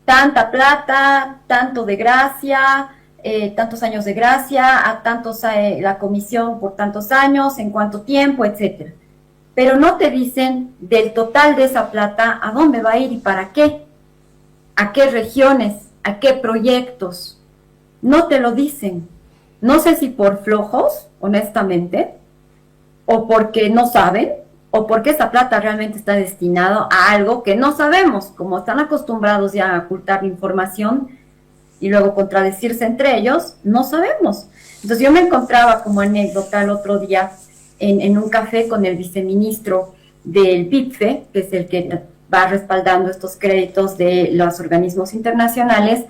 tanta plata, tanto de gracia, tantos años de gracia, a tantos la comisión por tantos años, en cuánto tiempo, etcétera. Pero no te dicen del total de esa plata a dónde va a ir y para qué, a qué regiones, a qué proyectos. No te lo dicen. No sé si por flojos, honestamente, o porque no saben, o porque esa plata realmente está destinada a algo que no sabemos, como están acostumbrados ya a ocultar la información y luego contradecirse entre ellos, no sabemos. Entonces yo me encontraba como anécdota el otro día en un café con el viceministro del BIPFE, que es el que va respaldando estos créditos de los organismos internacionales,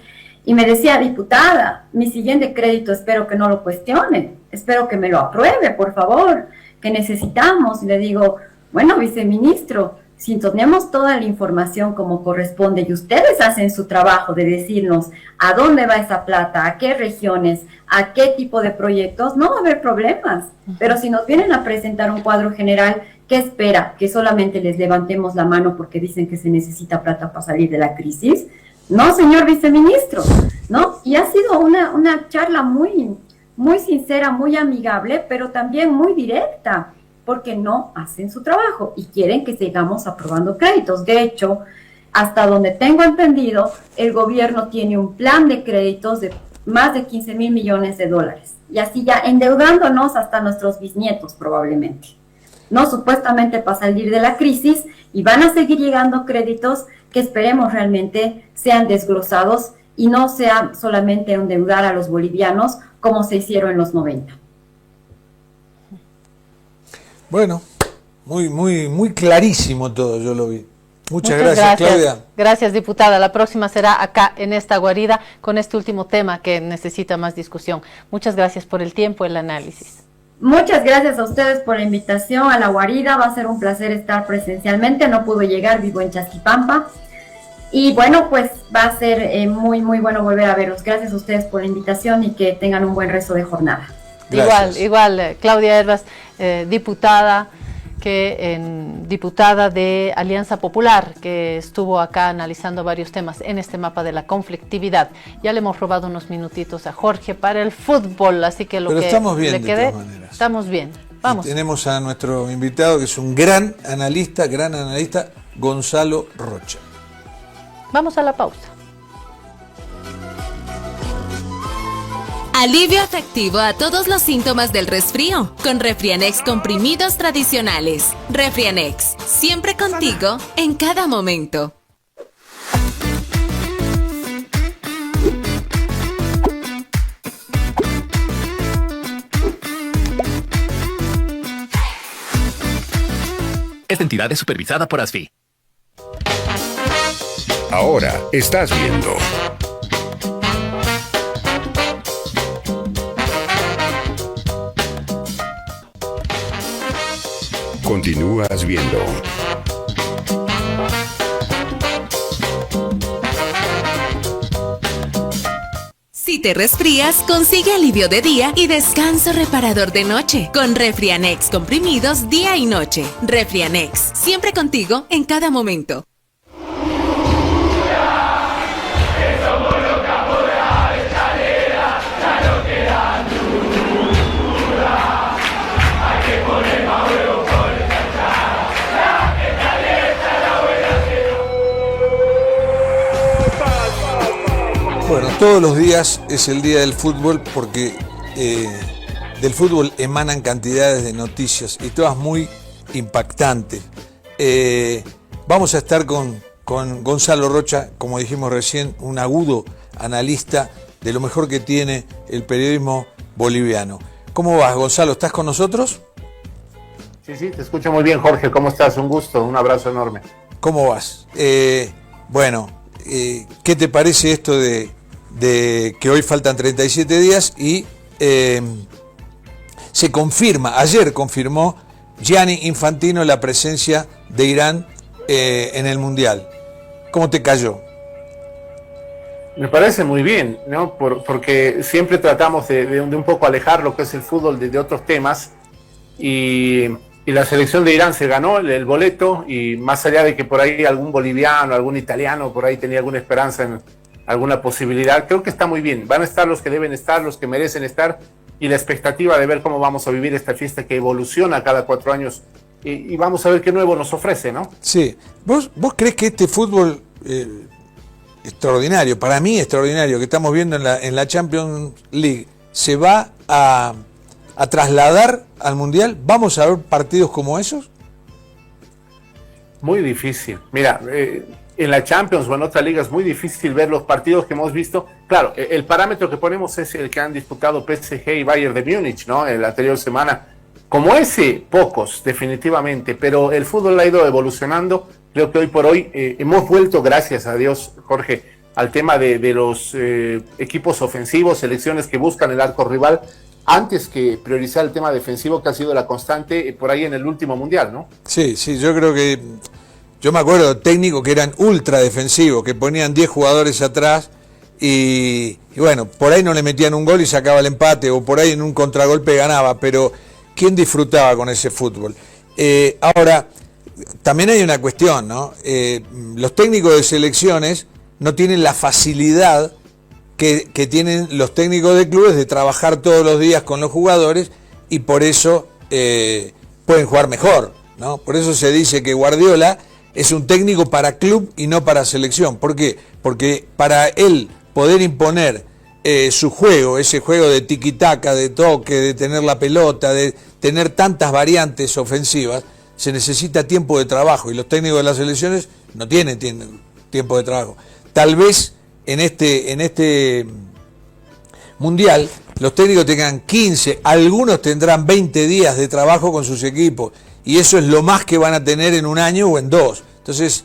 y me decía: diputada, mi siguiente crédito espero que no lo cuestionen, espero que me lo apruebe, por favor, que necesitamos. Y le digo: bueno, viceministro, si tenemos toda la información como corresponde y ustedes hacen su trabajo de decirnos a dónde va esa plata, a qué regiones, a qué tipo de proyectos, no va a haber problemas. Pero si nos vienen a presentar un cuadro general, ¿qué espera? ¿Que solamente les levantemos la mano porque dicen que se necesita plata para salir de la crisis? No, señor viceministro, ¿no? Y ha sido una charla muy, muy sincera, muy amigable, pero también muy directa, porque no hacen su trabajo y quieren que sigamos aprobando créditos. De hecho, hasta donde tengo entendido, el gobierno tiene un plan de créditos de más de 15,000 millones de dólares. Y así ya endeudándonos hasta nuestros bisnietos probablemente, ¿no? Supuestamente para salir de la crisis, y van a seguir llegando créditos que esperemos realmente sean desglosados y no sea solamente endeudar a los bolivianos como se hicieron en los 90. Bueno, muy clarísimo todo, yo lo vi. Muchas gracias, Claudia. Gracias, diputada. La próxima será acá en esta guarida con este último tema que necesita más discusión. Muchas gracias por el tiempo, el análisis. Muchas gracias a ustedes por la invitación a la guarida. Va a ser un placer estar presencialmente. No pude llegar, vivo en Chasquipampa. Y bueno, pues va a ser muy bueno volver a verlos. Gracias a ustedes por la invitación y que tengan un buen resto de jornada. Gracias. Igual, Claudia Hervas, diputada de Alianza Popular, que estuvo acá analizando varios temas en este mapa de la conflictividad. Ya le hemos robado unos minutitos a Jorge para el fútbol, así que lo Pero que estamos bien, le quede, de todas maneras. Estamos bien. Vamos. Y tenemos a nuestro invitado, que es un gran analista, Gonzalo Rocha. Vamos a la pausa. Alivio efectivo a todos los síntomas del resfrío con Refrianex comprimidos tradicionales. Refrianex, siempre contigo en cada momento. Esta entidad es supervisada por ASFI. Ahora estás viendo. Continúas viendo. Si te resfrías, consigue alivio de día y descanso reparador de noche con Refrianex comprimidos día y noche. Refrianex, siempre contigo en cada momento. Bueno, todos los días es el día del fútbol porque del fútbol emanan cantidades de noticias y todas muy impactantes. Vamos a estar con Gonzalo Rocha, como dijimos recién, un agudo analista de lo mejor que tiene el periodismo boliviano. ¿Cómo vas, Gonzalo? ¿Estás con nosotros? Sí, te escucho muy bien, Jorge. ¿Cómo estás? Un gusto, un abrazo enorme. ¿Cómo vas? ¿Qué te parece esto de que hoy faltan 37 días y se confirma, ayer confirmó Gianni Infantino la presencia de Irán en el Mundial? ¿Cómo te cayó? Me parece muy bien, ¿no? Porque siempre tratamos de un poco alejar lo que es el fútbol de otros temas y la selección de Irán se ganó el boleto y más allá de que por ahí algún boliviano, algún italiano por ahí tenía alguna esperanza en alguna posibilidad, creo que está muy bien. Van a estar los que deben estar, los que merecen estar y la expectativa de ver cómo vamos a vivir esta fiesta que evoluciona cada 4 años y vamos a ver qué nuevo nos ofrece, ¿no? Sí. ¿Vos crees que este fútbol extraordinario, para mí extraordinario, que estamos viendo en la Champions League, se va a trasladar al Mundial? ¿Vamos a ver partidos como esos? Muy difícil. Mira, en la Champions o en otras ligas es muy difícil ver los partidos que hemos visto. Claro, el parámetro que ponemos es el que han disputado PSG y Bayern de Múnich, ¿no? En la anterior semana. Como ese, pocos, definitivamente, pero el fútbol ha ido evolucionando. Creo que hoy por hoy hemos vuelto, gracias a Dios, Jorge, al tema de los equipos ofensivos, selecciones que buscan el arco rival, antes que priorizar el tema defensivo, que ha sido la constante por ahí en el último Mundial, ¿no? Sí, yo creo que... Yo me acuerdo de técnicos que eran ultra defensivos, que ponían 10 jugadores atrás y bueno, por ahí no le metían un gol y sacaba el empate, o por ahí en un contragolpe ganaba, pero ¿quién disfrutaba con ese fútbol? Ahora, también hay una cuestión, ¿no? Los técnicos de selecciones no tienen la facilidad que tienen los técnicos de clubes de trabajar todos los días con los jugadores y por eso pueden jugar mejor, ¿no? Por eso se dice que Guardiola es un técnico para club y no para selección. ¿Por qué? Porque para él poder imponer su juego, ese juego de tiquitaca, de toque, de tener la pelota, de tener tantas variantes ofensivas, se necesita tiempo de trabajo y los técnicos de las selecciones no tienen tiempo de trabajo. Tal vez en este Mundial los técnicos tengan 15, algunos tendrán 20 días de trabajo con sus equipos y eso es lo más que van a tener en un año o en 2. Entonces,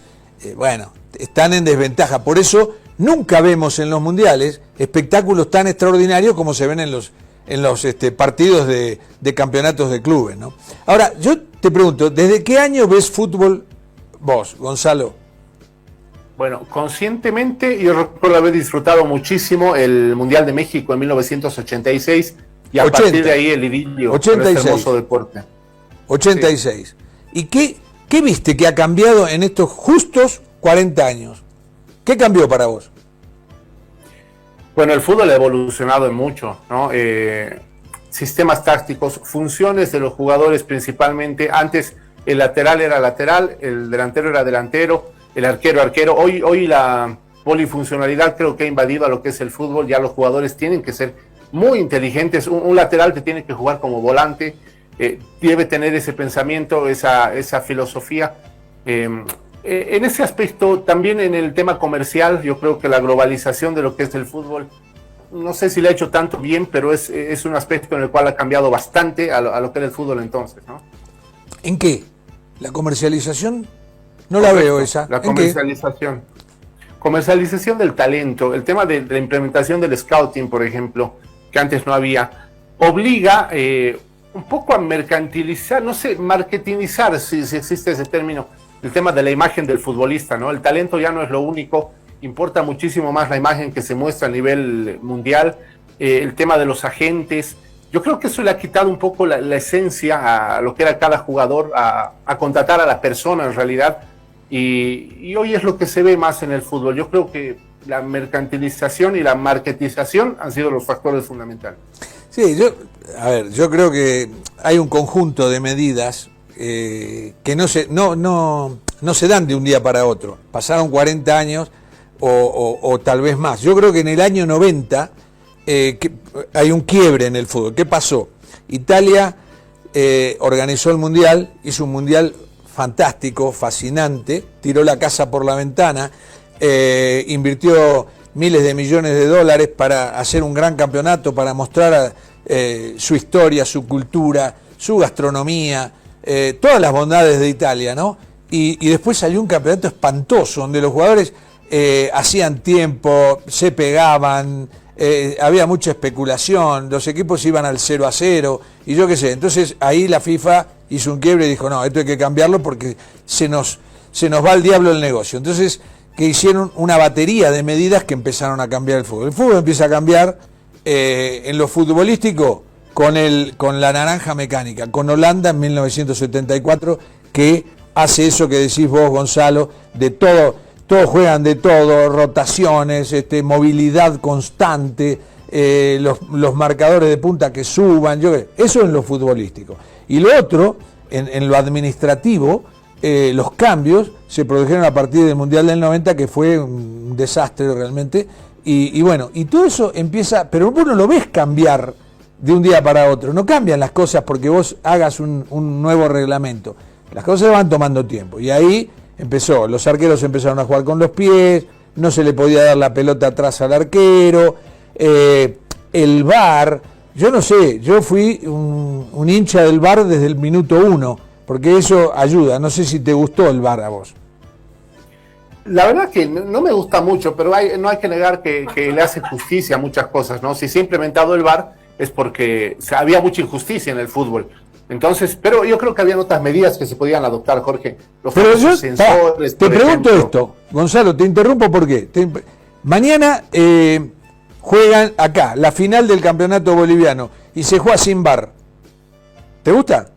están en desventaja. Por eso nunca vemos en los mundiales espectáculos tan extraordinarios como se ven en los partidos de campeonatos de clubes, ¿no? Ahora, yo te pregunto, ¿desde qué año ves fútbol vos, Gonzalo? Bueno, conscientemente yo recuerdo haber disfrutado muchísimo el Mundial de México en 1986 y a partir de ahí el idilio 86. Con este hermoso deporte. 86. Sí. ¿Y qué viste que ha cambiado en estos justos 40 años? ¿Qué cambió para vos? Bueno, el fútbol ha evolucionado en mucho, ¿no? Sistemas tácticos, funciones de los jugadores principalmente. Antes el lateral era lateral, el delantero era delantero, el arquero arquero. Hoy la polifuncionalidad creo que ha invadido a lo que es el fútbol. Ya los jugadores tienen que ser muy inteligentes, un lateral que tiene que jugar como volante, debe tener ese pensamiento, esa filosofía. En ese aspecto, también en el tema comercial, yo creo que la globalización de lo que es el fútbol, no sé si le ha hecho tanto bien, pero es un aspecto en el cual ha cambiado bastante a lo que era el fútbol entonces, ¿no? ¿En qué? ¿La comercialización? No la veo esa. La comercialización. Comercialización del talento, el tema de la implementación del scouting, por ejemplo, que antes no había, obliga un poco a mercantilizar, no sé, marketingizar, si existe ese término, el tema de la imagen del futbolista, ¿no? El talento ya no es lo único, importa muchísimo más la imagen que se muestra a nivel mundial, el tema de los agentes. Yo creo que eso le ha quitado un poco la esencia a lo que era cada jugador, a contratar a la persona en realidad, y hoy es lo que se ve más en el fútbol. Yo creo que la mercantilización y la marketización han sido los factores fundamentales. Sí, yo creo que hay un conjunto de medidas que no se dan de un día para otro. Pasaron 40 años o tal vez más. Yo creo que en el año 90 hay un quiebre en el fútbol. ¿Qué pasó? Italia organizó el Mundial, hizo un Mundial fantástico, fascinante, tiró la casa por la ventana, invirtió miles de millones de dólares para hacer un gran campeonato, para mostrar su historia, su cultura, su gastronomía, todas las bondades de Italia, ¿no? Y después salió un campeonato espantoso, donde los jugadores hacían tiempo, se pegaban, había mucha especulación, los equipos iban al 0-0, y yo qué sé. Entonces ahí la FIFA hizo un quiebre y dijo, no, esto hay que cambiarlo porque se nos va al diablo el negocio. Entonces, que hicieron una batería de medidas que empezaron a cambiar el fútbol. El fútbol empieza a cambiar en lo futbolístico con la naranja mecánica, con Holanda en 1974, que hace eso que decís vos, Gonzalo, de todo, todos juegan de todo, rotaciones, movilidad constante, los marcadores de punta que suban, eso en lo futbolístico. Y lo otro, en lo administrativo, los cambios se produjeron a partir del Mundial del 90, que fue un desastre realmente, y bueno, y todo eso empieza, pero vos no lo ves cambiar de un día para otro, no cambian las cosas porque vos hagas un nuevo reglamento, las cosas van tomando tiempo, y ahí los arqueros empezaron a jugar con los pies, no se le podía dar la pelota atrás al arquero, el VAR, yo no sé, yo fui un hincha del VAR desde el minuto 1, porque eso ayuda. No sé si te gustó el VAR a vos. La verdad que no me gusta mucho, pero no hay que negar que le hace justicia a muchas cosas, ¿no? Si se ha implementado el VAR es porque había mucha injusticia en el fútbol. Entonces, pero yo creo que habían otras medidas que se podían adoptar, Jorge. Pero yo te pregunto esto, Gonzalo, te interrumpo porque mañana juegan acá la final del campeonato boliviano y se juega sin VAR. ¿Te gusta?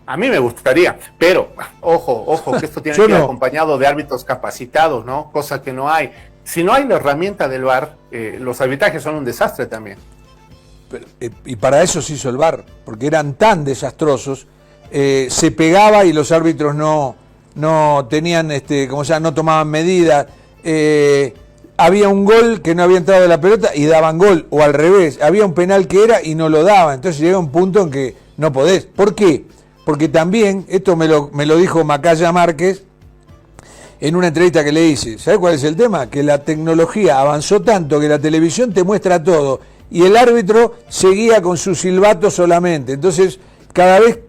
A mí me gustaría, pero ojo, que esto tiene que ir acompañado de árbitros capacitados, ¿no? Cosa que no hay. Si no hay la herramienta del VAR, los arbitrajes son un desastre también. Pero, y para eso se hizo el VAR, porque eran tan desastrosos, se pegaba y los árbitros no tenían, no tomaban medidas. Había un gol que no había entrado de la pelota y daban gol, o al revés, había un penal que era y no lo daban. Entonces llega un punto en que no podés. ¿Por qué? Porque también, esto me lo dijo Macaya Márquez en una entrevista que le hice. ¿Sabés cuál es el tema? Que la tecnología avanzó tanto que la televisión te muestra todo y el árbitro seguía con su silbato solamente. Entonces, cada vez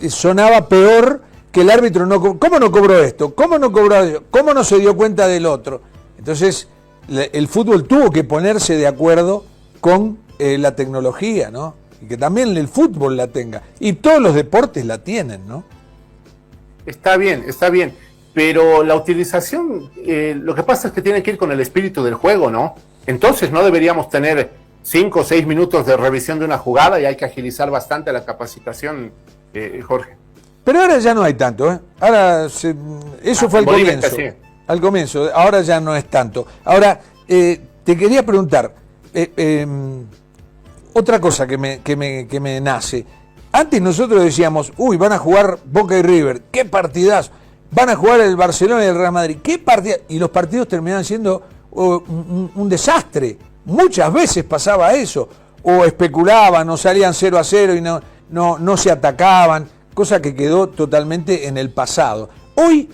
sonaba peor que el árbitro ¿cómo no cobró esto? ¿Cómo no cobró eso? ¿Cómo no se dio cuenta del otro? Entonces, el fútbol tuvo que ponerse de acuerdo con la tecnología, ¿no? Y que también el fútbol la tenga. Y todos los deportes la tienen, ¿no? Está bien, pero la utilización, lo que pasa es que tiene que ir con el espíritu del juego, ¿no? Entonces no deberíamos tener 5 o 6 minutos de revisión de una jugada y hay que agilizar bastante la capacitación, Jorge. Pero ahora ya no hay tanto, ¿eh? Eso fue al comienzo. Sí. Al comienzo, ahora ya no es tanto. Ahora, te quería preguntar, otra cosa que me nace. Antes nosotros decíamos, van a jugar Boca y River, qué partidazo. Van a jugar el Barcelona y el Real Madrid, qué partidazo. Y los partidos terminaban siendo un desastre. muchas veces pasaba eso, o especulaban, o salían 0-0 y no se atacaban, cosa que quedó totalmente en el pasado. Hoy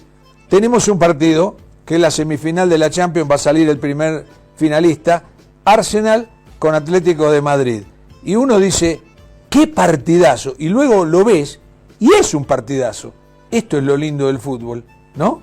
tenemos un partido, que es la semifinal de la Champions, va a salir el primer finalista, Arsenal con Atlético de Madrid. Y uno dice, qué partidazo, y luego lo ves, y es un partidazo. Esto es lo lindo del fútbol, ¿no?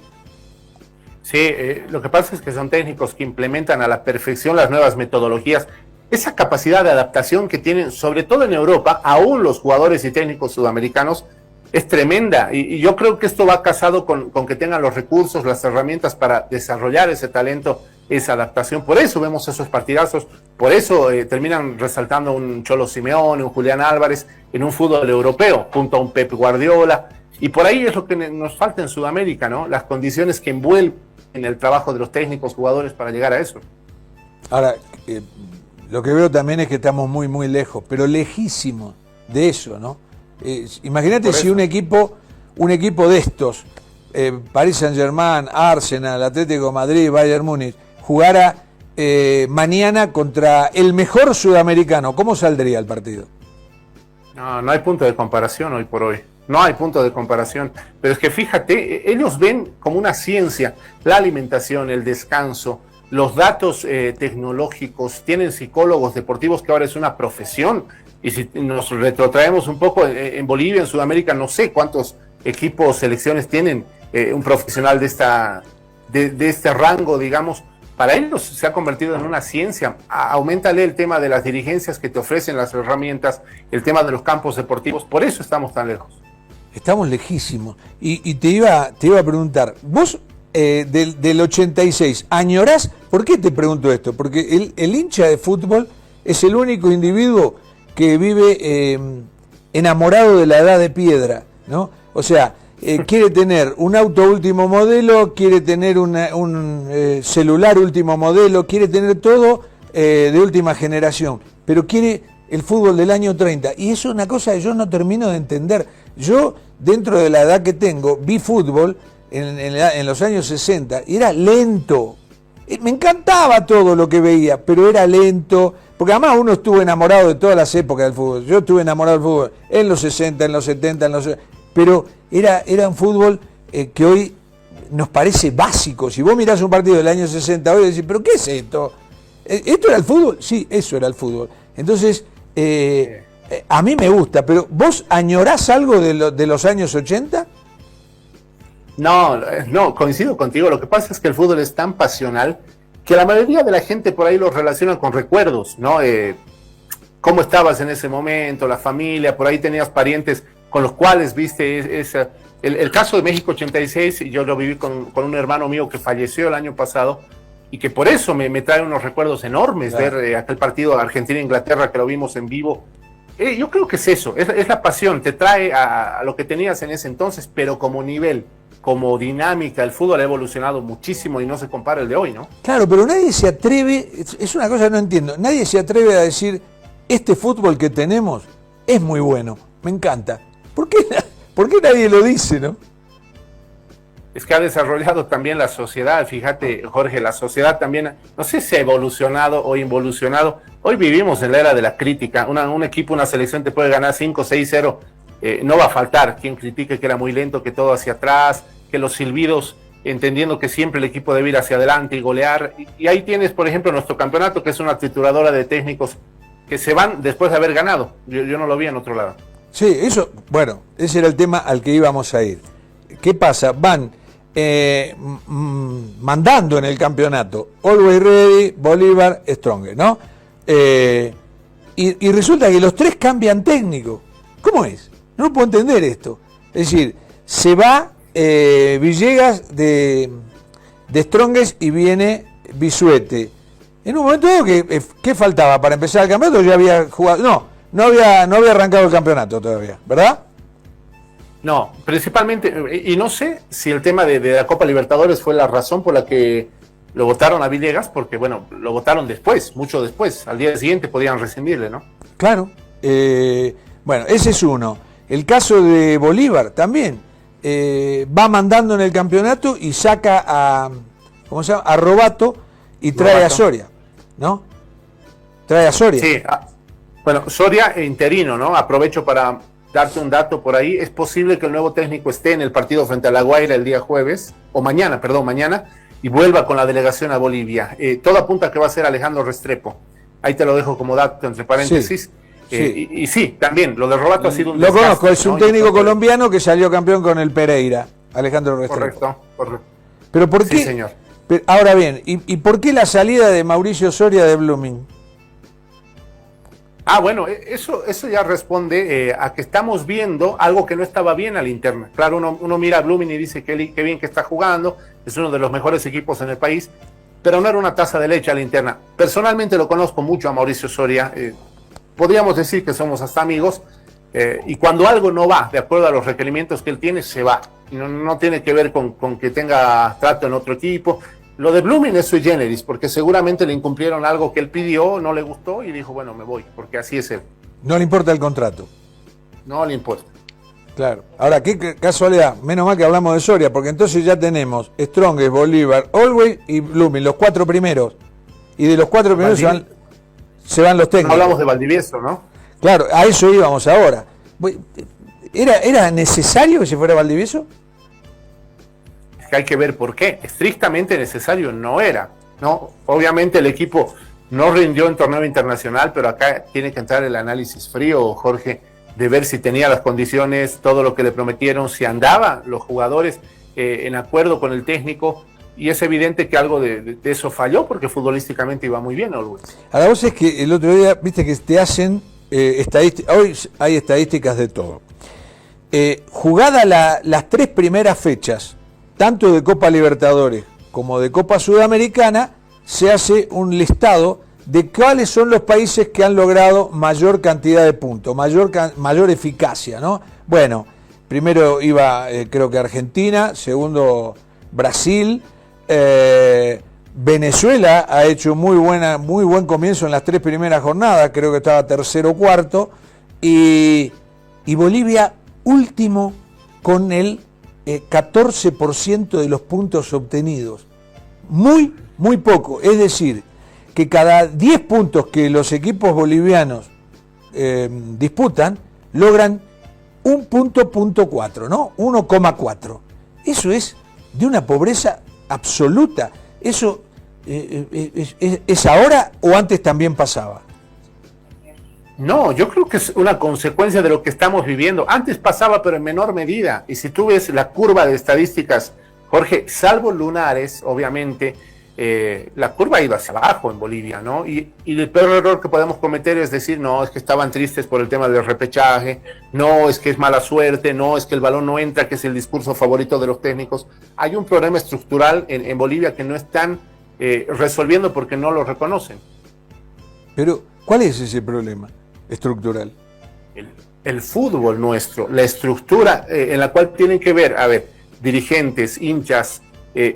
Sí, lo que pasa es que son técnicos que implementan a la perfección las nuevas metodologías. Esa capacidad de adaptación que tienen, sobre todo en Europa, aún los jugadores y técnicos sudamericanos, es tremenda. Y yo creo que esto va casado con que tengan los recursos, las herramientas para desarrollar ese talento, esa adaptación. Por eso vemos esos partidazos, por eso terminan resaltando un Cholo Simeone, un Julián Álvarez en un fútbol europeo, junto a un Pep Guardiola. Y por ahí es lo que nos falta en Sudamérica, ¿no? Las condiciones que envuelven el trabajo de los técnicos, jugadores para llegar a eso. Ahora, lo que veo también es que estamos muy, muy lejos, pero lejísimos de eso, ¿no? Imagínate si un equipo de estos, Paris Saint-Germain, Arsenal, Atlético de Madrid, Bayern Múnich, jugara mañana contra el mejor sudamericano, ¿cómo saldría el partido? No hay punto de comparación hoy por hoy. No hay punto de comparación. Pero es que fíjate, ellos ven como una ciencia la alimentación, el descanso, los datos tecnológicos, tienen psicólogos deportivos que ahora es una profesión. Y si nos retrotraemos un poco, en Bolivia, en Sudamérica, no sé cuántos equipos, selecciones tienen un profesional de este rango, digamos. Para ellos se ha convertido en una ciencia. Auméntale el tema de las dirigencias que te ofrecen las herramientas, el tema de los campos deportivos. Por eso estamos tan lejos. Estamos lejísimos. Y te iba a preguntar, vos del 86, ¿añorás? ¿Por qué te pregunto esto? Porque el hincha de fútbol es el único individuo que vive enamorado de la edad de piedra, ¿no? O sea, quiere tener un auto último modelo, quiere tener un celular último modelo, quiere tener todo de última generación, pero quiere el fútbol del año 30. Y eso es una cosa que yo no termino de entender. Yo, dentro de la edad que tengo, vi fútbol en los años 60 y era lento. Me encantaba todo lo que veía, pero era lento, porque además uno estuvo enamorado de todas las épocas del fútbol. Yo estuve enamorado del fútbol en los 60, en los 70, pero era un fútbol que hoy nos parece básico. Si vos mirás un partido del año 60 hoy decís, ¿pero qué es esto? ¿Esto era el fútbol? Sí, eso era el fútbol. Entonces, a mí me gusta, pero ¿vos añorás algo de los años 80? No, coincido contigo. Lo que pasa es que el fútbol es tan pasional que la mayoría de la gente por ahí lo relaciona con recuerdos, ¿no? Cómo estabas en ese momento, la familia, por ahí tenías parientes con los cuales viste el caso de México 86, yo lo viví con un hermano mío que falleció el año pasado y que por eso me trae unos recuerdos enormes, claro. Ver aquel partido Argentina-Inglaterra que lo vimos en vivo. Yo creo que es eso, es la pasión, te trae a lo que tenías en ese entonces, pero como nivel, como dinámica, el fútbol ha evolucionado muchísimo y no se compara el de hoy, ¿no? Claro, pero nadie se atreve, es una cosa que no entiendo, nadie se atreve a decir, este fútbol que tenemos es muy bueno, me encanta. ¿Por qué nadie lo dice, no? Es que ha desarrollado también la sociedad, fíjate, Jorge, la sociedad también, no sé si ha evolucionado o involucionado. Hoy vivimos en la era de la crítica, un equipo, una selección te puede ganar 5-6-0, no va a faltar quien critique que era muy lento, que todo hacia atrás, que los silbidos, entendiendo que siempre el equipo debe ir hacia adelante y golear. Y ahí tienes, por ejemplo, nuestro campeonato, que es una trituradora de técnicos que se van después de haber ganado. Yo no lo vi en otro lado. Sí, eso, bueno, ese era el tema al que íbamos a ir. ¿Qué pasa? Van mandando en el campeonato Always Ready, Bolívar, Strong, ¿no? Y resulta que los tres cambian técnico. ¿Cómo es? No puedo entender esto. Es decir, se va Villegas de Strongest y viene Bisuete. En un momento dado, ¿qué faltaba para empezar el campeonato? Ya había jugado. No había arrancado el campeonato todavía, ¿verdad? No, principalmente, y no sé si el tema de la Copa Libertadores fue la razón por la que lo votaron a Villegas, porque bueno, lo votaron después, mucho después, al día siguiente podían rescindirle, ¿no? Claro, bueno, ese es uno. El caso de Bolívar también, va mandando en el campeonato y saca a Robato y trae a Soria, ¿no? Trae a Soria. Sí, bueno, Soria interino, ¿no? Aprovecho para darte un dato por ahí. Es posible que el nuevo técnico esté en el partido frente a La Guaira el día jueves, o mañana, y vuelva con la delegación a Bolivia. Todo apunta a que va a ser Alejandro Restrepo. Ahí te lo dejo como dato entre paréntesis. Sí. Y sí, también, lo de Robato ha sido un Lo desgaste, conozco, es un ¿no? técnico colombiano que salió campeón con el Pereira, Alejandro Restrepo. Correcto. Pero ¿por qué? Sí, señor. Ahora bien, ¿y por qué la salida de Mauricio Soria de Blooming? Bueno, eso ya responde a que estamos viendo algo que no estaba bien a la interna. Claro, uno mira a Blooming y dice que bien que está jugando, es uno de los mejores equipos en el país, pero no era una taza de leche a la interna. Personalmente lo conozco mucho a Mauricio Soria, podríamos decir que somos hasta amigos, y cuando algo no va de acuerdo a los requerimientos que él tiene, se va. Y no tiene que ver con que tenga trato en otro equipo. Lo de Blooming es sui generis, porque seguramente le incumplieron algo que él pidió, no le gustó y dijo, bueno, me voy, porque así es él. No le importa el contrato. No le importa. Claro. Ahora, qué casualidad, menos mal que hablamos de Soria, porque entonces ya tenemos Strongest, Bolívar, Always y Blooming, los 4 primeros. Y de los 4 primeros se van los técnicos. Hablamos de Valdivieso, ¿no? Claro, a eso íbamos ahora. ¿Era necesario que se fuera Valdivieso? Que hay que ver por qué. Estrictamente necesario no era, ¿no? Obviamente el equipo no rindió en torneo internacional, pero acá tiene que entrar el análisis frío, Jorge, de ver si tenía las condiciones, todo lo que le prometieron, si andaban los jugadores en acuerdo con el técnico, y es evidente que algo de eso falló, porque futbolísticamente iba muy bien Always. A la voz es que el otro día, viste que te hacen estadísticas, hoy hay estadísticas de todo. Jugada las 3 primeras fechas, tanto de Copa Libertadores como de Copa Sudamericana, se hace un listado de cuáles son los países que han logrado mayor cantidad de puntos, mayor eficacia, ¿no? Bueno, primero iba creo que Argentina, segundo Brasil, Venezuela ha hecho muy buen comienzo en las 3 primeras jornadas, creo que estaba tercero o cuarto, y Bolivia último con el 14% de los puntos obtenidos. Muy poco. Es decir, que cada 10 puntos que los equipos bolivianos disputan, logran un punto 4, ¿no? 1,4. Eso es de una pobreza absoluta. ¿Eso es ahora o antes también pasaba? No, yo creo que es una consecuencia de lo que estamos viviendo. Antes pasaba, pero en menor medida. Y si tú ves la curva de estadísticas, Jorge, salvo lunares, obviamente, la curva ha ido hacia abajo en Bolivia, ¿no? Y el peor error que podemos cometer es decir, no, es que estaban tristes por el tema del repechaje, no, es que es mala suerte, no, es que el balón no entra, que es el discurso favorito de los técnicos. Hay un problema estructural en Bolivia que no están resolviendo porque no lo reconocen. Pero, ¿cuál es ese problema estructural? El fútbol nuestro, la estructura en la cual tienen que ver, dirigentes, hinchas,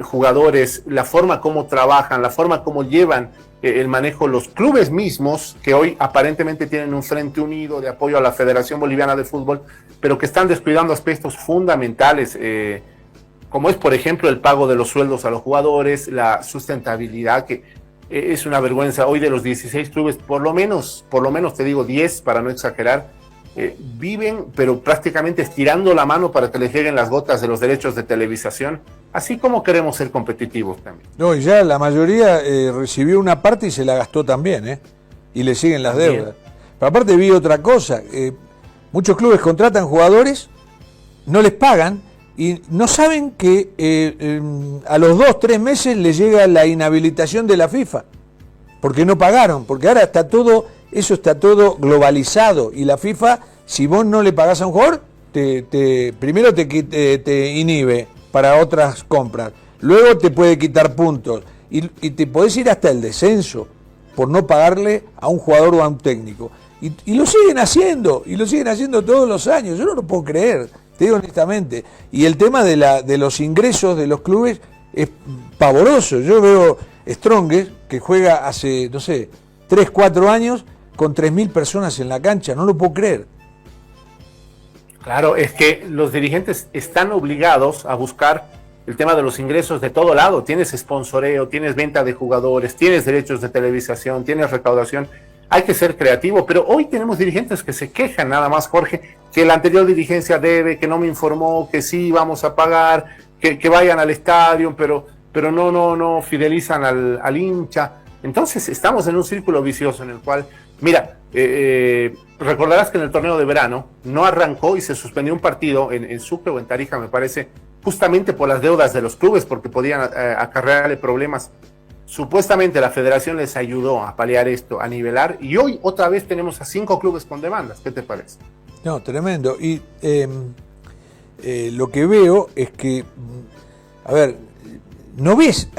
jugadores, la forma como trabajan, la forma como llevan el manejo, los clubes mismos, que hoy aparentemente tienen un frente unido de apoyo a la Federación Boliviana de Fútbol, pero que están descuidando aspectos fundamentales, como es, por ejemplo, el pago de los sueldos a los jugadores, la sustentabilidad, que es una vergüenza. Hoy de los 16 clubes, por lo menos te digo 10, para no exagerar, viven, pero prácticamente estirando la mano para que les lleguen las gotas de los derechos de televisación, así como queremos ser competitivos también. No, y ya la mayoría recibió una parte y se la gastó también, y le siguen las deudas. Pero aparte vi otra cosa, muchos clubes contratan jugadores, no les pagan, y no saben que a los 2-3 meses les llega la inhabilitación de la FIFA, porque no pagaron, porque ahora eso está todo globalizado, y la FIFA, si vos no le pagás a un jugador, primero te inhibe para otras compras, luego te puede quitar puntos, y te podés ir hasta el descenso por no pagarle a un jugador o a un técnico. Y lo siguen haciendo todos los años, yo no lo puedo creer, te digo honestamente. Y el tema de los ingresos de los clubes es pavoroso. Yo veo Strongest, que juega hace, 3-4 años, con 3.000 personas en la cancha, no lo puedo creer. Claro, es que los dirigentes están obligados a buscar el tema de los ingresos de todo lado. Tienes sponsoreo, tienes venta de jugadores, tienes derechos de televisación, tienes recaudación. hay que ser creativo, pero hoy tenemos dirigentes que se quejan nada más, Jorge, que la anterior dirigencia debe, que no me informó, que sí vamos a pagar, que vayan al estadio, pero no fidelizan al hincha. Entonces estamos en un círculo vicioso en el cual, mira, recordarás que en el torneo de verano no arrancó y se suspendió un partido en Sucre o en Tarija, me parece, justamente por las deudas de los clubes, porque podían acarrearle problemas. Supuestamente la federación les ayudó a paliar esto, a nivelar, y hoy otra vez tenemos a 5 clubes con demandas. ¿Qué te parece? No, tremendo. Y lo que veo es que, a ver, no ves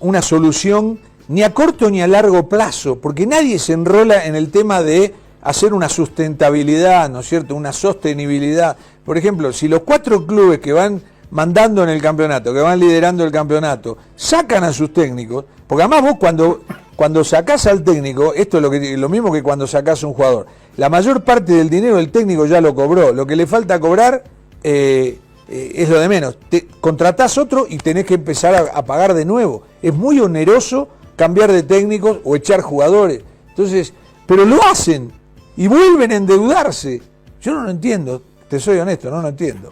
una solución ni a corto ni a largo plazo, porque nadie se enrola en el tema de hacer una sustentabilidad, ¿no es cierto?, una sostenibilidad. Por ejemplo, si los 4 clubes que van mandando en el campeonato, que van liderando el campeonato, sacan a sus técnicos, porque además vos cuando sacás al técnico, esto es lo mismo que cuando sacás a un jugador, la mayor parte del dinero el técnico ya lo cobró, lo que le falta cobrar es lo de menos. Contratás otro y tenés que empezar a pagar de nuevo. Es muy oneroso cambiar de técnicos o echar jugadores. Entonces, pero lo hacen y vuelven a endeudarse. Yo no lo entiendo, te soy honesto, no lo entiendo.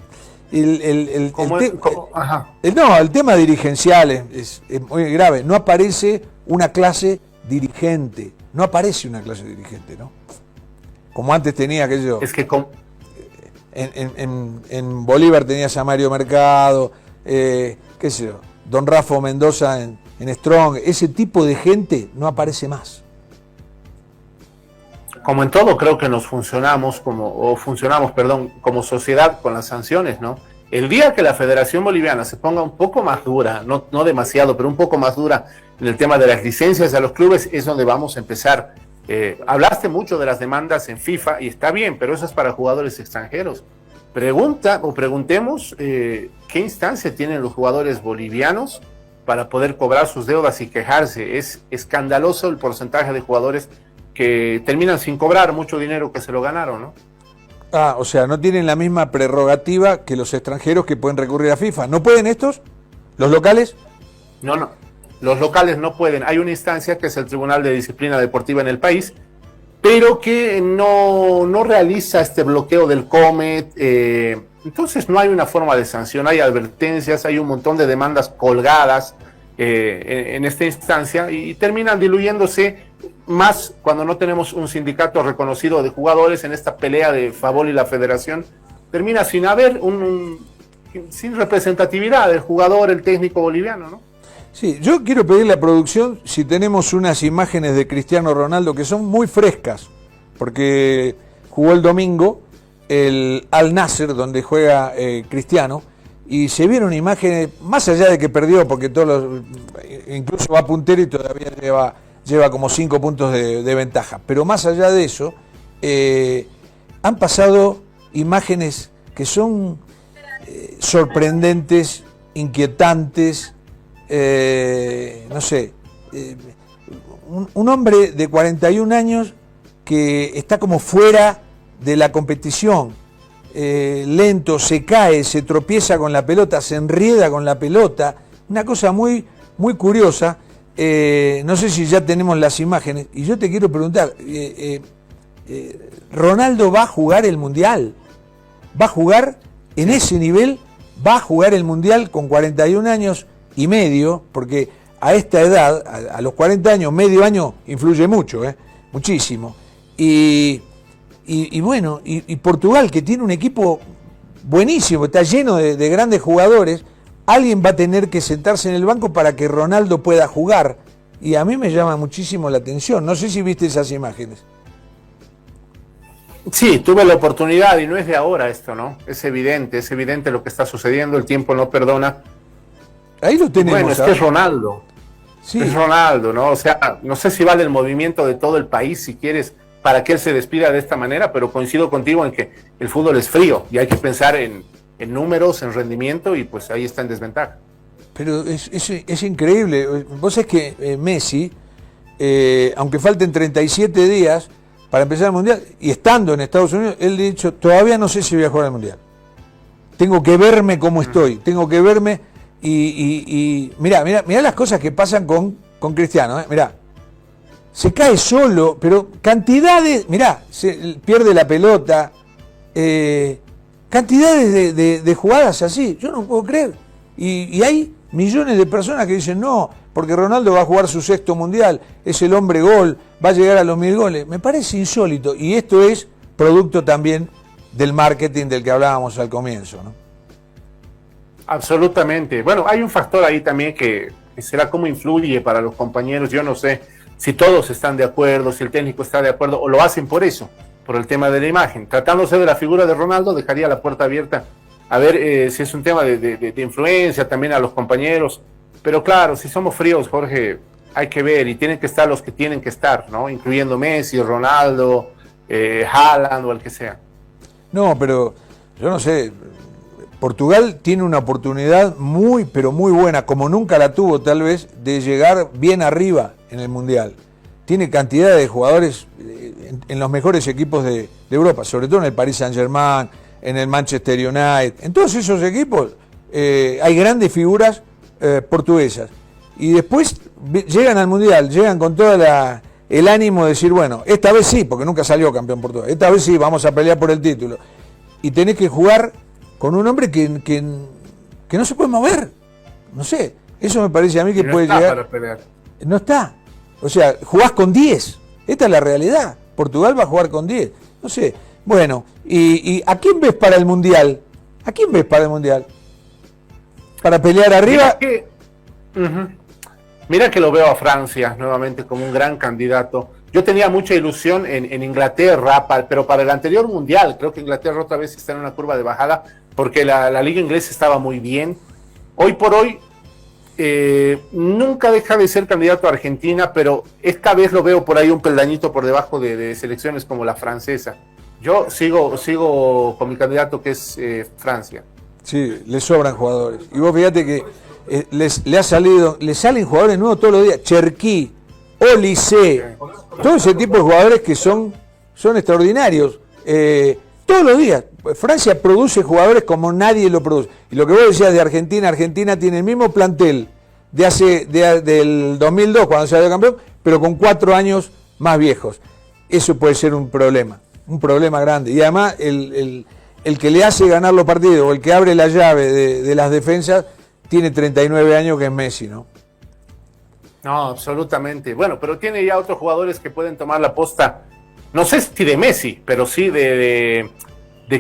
El tema dirigencial es muy grave. No aparece una clase dirigente. No aparece una clase dirigente, ¿no? Como antes tenía aquello. Es que en Bolívar tenías a Mario Mercado, qué sé yo, Don Rafa Mendoza en Strong. Ese tipo de gente no aparece más. Como en todo, creo que funcionamos como sociedad con las sanciones, ¿no? El día que la Federación Boliviana se ponga un poco más dura, no demasiado, pero un poco más dura en el tema de las licencias a los clubes, es donde vamos a empezar. Hablaste mucho de las demandas en FIFA y está bien, pero eso es para jugadores extranjeros. Preguntemos qué instancia tienen los jugadores bolivianos para poder cobrar sus deudas y quejarse. Es escandaloso el porcentaje de jugadores que terminan sin cobrar mucho dinero que se lo ganaron, ¿no? O sea, no tienen la misma prerrogativa que los extranjeros que pueden recurrir a FIFA. ¿No pueden estos? ¿Los locales? No. Los locales no pueden. Hay una instancia que es el Tribunal de Disciplina Deportiva en el país, pero que no realiza este bloqueo del COMET. Entonces no hay una forma de sanción, hay advertencias, hay un montón de demandas colgadas en esta instancia y terminan diluyéndose más cuando no tenemos un sindicato reconocido de jugadores en esta pelea de Favol y la Federación. Termina sin haber sin representatividad del jugador, el técnico boliviano, ¿no? Sí, yo quiero pedirle a producción si tenemos unas imágenes de Cristiano Ronaldo que son muy frescas, porque jugó el domingo el Al Nasser, donde juega Cristiano, y se vieron imágenes, más allá de que perdió, porque incluso va puntero y todavía lleva como 5 puntos de ventaja, pero más allá de eso, han pasado imágenes que son sorprendentes, inquietantes. No sé, un hombre de 41 años que está como fuera de la competición, lento, se cae, se tropieza con la pelota, se enrieda con la pelota, una cosa muy, muy curiosa. No sé si ya tenemos las imágenes, y yo te quiero preguntar, ¿Ronaldo va a jugar el Mundial? ¿Va a jugar en ese nivel? ¿Va a jugar el Mundial con 41 años y medio? Porque a esta edad, a los 40 años, medio año influye mucho, muchísimo. Y bueno, y Portugal, que tiene un equipo buenísimo, está lleno de grandes jugadores, alguien va a tener que sentarse en el banco para que Ronaldo pueda jugar. Y a mí me llama muchísimo la atención. No sé si viste esas imágenes. Sí, tuve la oportunidad y no es de ahora esto, ¿no? Es evidente lo que está sucediendo, el tiempo no perdona. Ahí lo tenemos. Bueno, es que es Ronaldo. Sí. Es Ronaldo, ¿no? O sea, no sé si vale el movimiento de todo el país, si quieres, para que él se despida de esta manera, pero coincido contigo en que el fútbol es frío y hay que pensar en números, en rendimiento, y pues ahí está en desventaja. Pero es increíble. Vos sabés que Messi, aunque falten 37 días para empezar el Mundial, y estando en Estados Unidos, él ha dicho, todavía no sé si voy a jugar el Mundial. Tengo que verme cómo estoy, tengo que verme, y mirá las cosas que pasan con Cristiano, mirá. se cae solo, pero cantidades, mirá, pierde la pelota, cantidades de jugadas así, yo no puedo creer. Y hay millones de personas que dicen no, porque Ronaldo va a jugar su 6º mundial, es el hombre gol, va a llegar a los 1000 goles. Me parece insólito, y esto es producto también del marketing del que hablábamos al comienzo, ¿no? Absolutamente. Bueno, hay un factor ahí también que será cómo influye para los compañeros. Yo no sé si todos están de acuerdo, si el técnico está de acuerdo, o lo hacen por eso, por el tema de la imagen. Tratándose de la figura de Ronaldo, dejaría la puerta abierta a ver si es un tema de influencia también a los compañeros. Pero claro, si somos fríos, Jorge, hay que ver, y tienen que estar los que tienen que estar, ¿no? Incluyendo Messi, Ronaldo, Haaland o el que sea. No, pero yo no sé, Portugal tiene una oportunidad muy, pero muy buena, como nunca la tuvo tal vez, de llegar bien arriba en el Mundial. Tiene cantidad de jugadores en los mejores equipos de Europa, sobre todo en el Paris Saint-Germain, en el Manchester United. En todos esos equipos hay grandes figuras portuguesas. Y después llegan al Mundial, llegan con todo el ánimo de decir, bueno, esta vez sí, porque nunca salió campeón Portugal, esta vez sí, vamos a pelear por el título. Y tenés que jugar con un hombre que no se puede mover. No sé, eso me parece a mí que no puede está llegar. para pelear. No está. O sea, jugás con 10. Esta es la realidad. Portugal va a jugar con 10. No sé. Bueno, ¿y a quién ves para el Mundial? ¿A quién ves para el Mundial? ¿Para pelear arriba? Mira que lo veo a Francia nuevamente como un gran candidato. Yo tenía mucha ilusión en Inglaterra, pero para el anterior Mundial, creo que Inglaterra otra vez está en una curva de bajada, porque la liga inglesa estaba muy bien. Hoy por hoy, nunca deja de ser candidato a Argentina, pero esta vez lo veo por ahí un peldañito por debajo de selecciones como la francesa. Yo sigo con mi candidato, que es Francia. Sí, le sobran jugadores. Y vos fíjate que le salen jugadores nuevos todos los días. Cherki, Olise, todo ese tipo de jugadores que son extraordinarios. Todos los días. Francia produce jugadores como nadie lo produce. Y lo que vos decías de Argentina tiene el mismo plantel del 2002 cuando salió campeón, pero con 4 años más viejos. Eso puede ser un problema grande. Y además el que le hace ganar los partidos, o el que abre la llave de las defensas, tiene 39 años, que es Messi, ¿no? No, absolutamente. Bueno, pero tiene ya otros jugadores que pueden tomar la posta, no sé si de Messi, pero sí de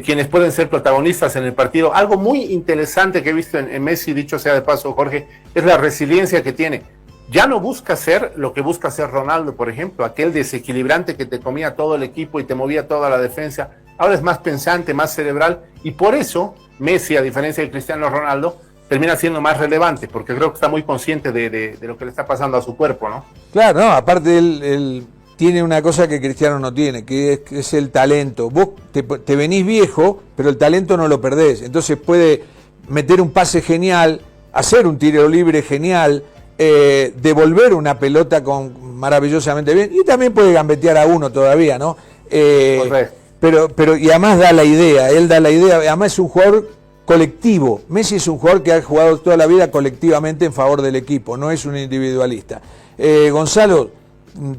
quienes pueden ser protagonistas en el partido. Algo muy interesante que he visto en Messi, dicho sea de paso, Jorge, es la resiliencia que tiene. Ya no busca ser lo que busca ser Ronaldo, por ejemplo, aquel desequilibrante que te comía todo el equipo y te movía toda la defensa. Ahora es más pensante, más cerebral, y por eso Messi, a diferencia de Cristiano Ronaldo, termina siendo más relevante, porque creo que está muy consciente de lo que le está pasando a su cuerpo, ¿no? Claro, no, aparte él tiene una cosa que Cristiano no tiene, que es el talento. Vos te venís viejo, pero el talento no lo perdés. Entonces puede meter un pase genial, hacer un tiro libre genial, devolver una pelota maravillosamente bien, y también puede gambetear a uno todavía, ¿no? Correcto. Pero y además él da la idea, además es un jugador colectivo. Messi es un jugador que ha jugado toda la vida colectivamente en favor del equipo, no es un individualista. Gonzalo,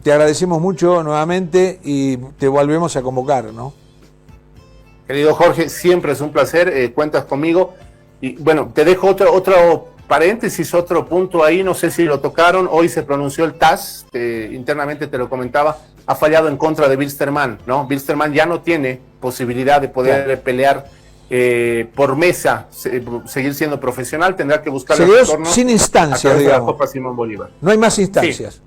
te agradecemos mucho nuevamente y te volvemos a convocar, ¿no? Querido Jorge, siempre es un placer, cuentas conmigo. Y bueno, te dejo otro paréntesis, otro punto ahí, no sé si lo tocaron. Hoy se pronunció el TAS, internamente te lo comentaba, ha fallado en contra de Wilstermann, ¿no? Wilstermann ya no tiene posibilidad de poder pelear por mesa, seguir siendo profesional, tendrá que buscar el retorno sin instancias, de la digamos. Copa Simón Bolívar. No hay más instancias. Sí.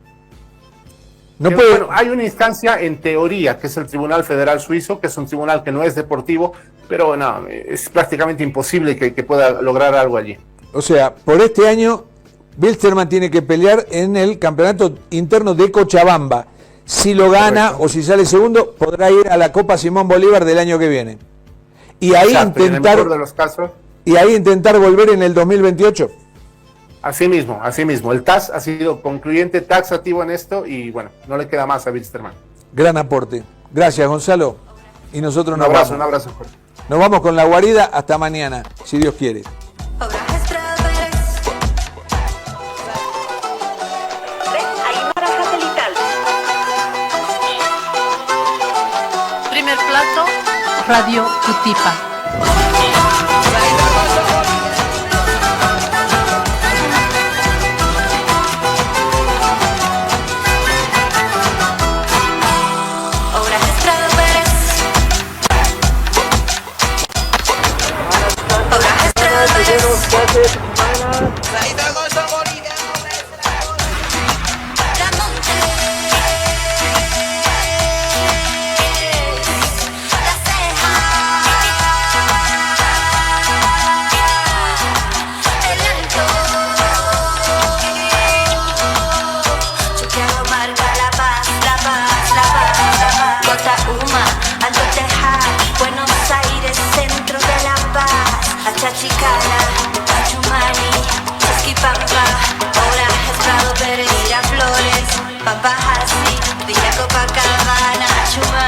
No puede... Bueno, hay una instancia en teoría, que es el Tribunal Federal Suizo, que es un tribunal que no es deportivo, pero no, es prácticamente imposible que pueda lograr algo allí. O sea, por este año, Wilstermann tiene que pelear en el campeonato interno de Cochabamba. Si lo gana, correcto, o si sale segundo, podrá ir a la Copa Simón Bolívar del año que viene. Y ahí intentar, en el mejor de los casos, y ahí intentar volver en el 2028. Así mismo. El TAS ha sido concluyente, taxativo en esto, y bueno, no le queda más a Wilstermann. Gran aporte. Gracias, Gonzalo. Y nosotros nos vamos. Un abrazo. Nos vamos con la guarida hasta mañana, si Dios quiere. Radio Cutipa. Chachicana, Pachumani, Chasquipampa, ahora Estrado Pérez, Miraflores, Papajazi, Villa Copacabana, Chuma.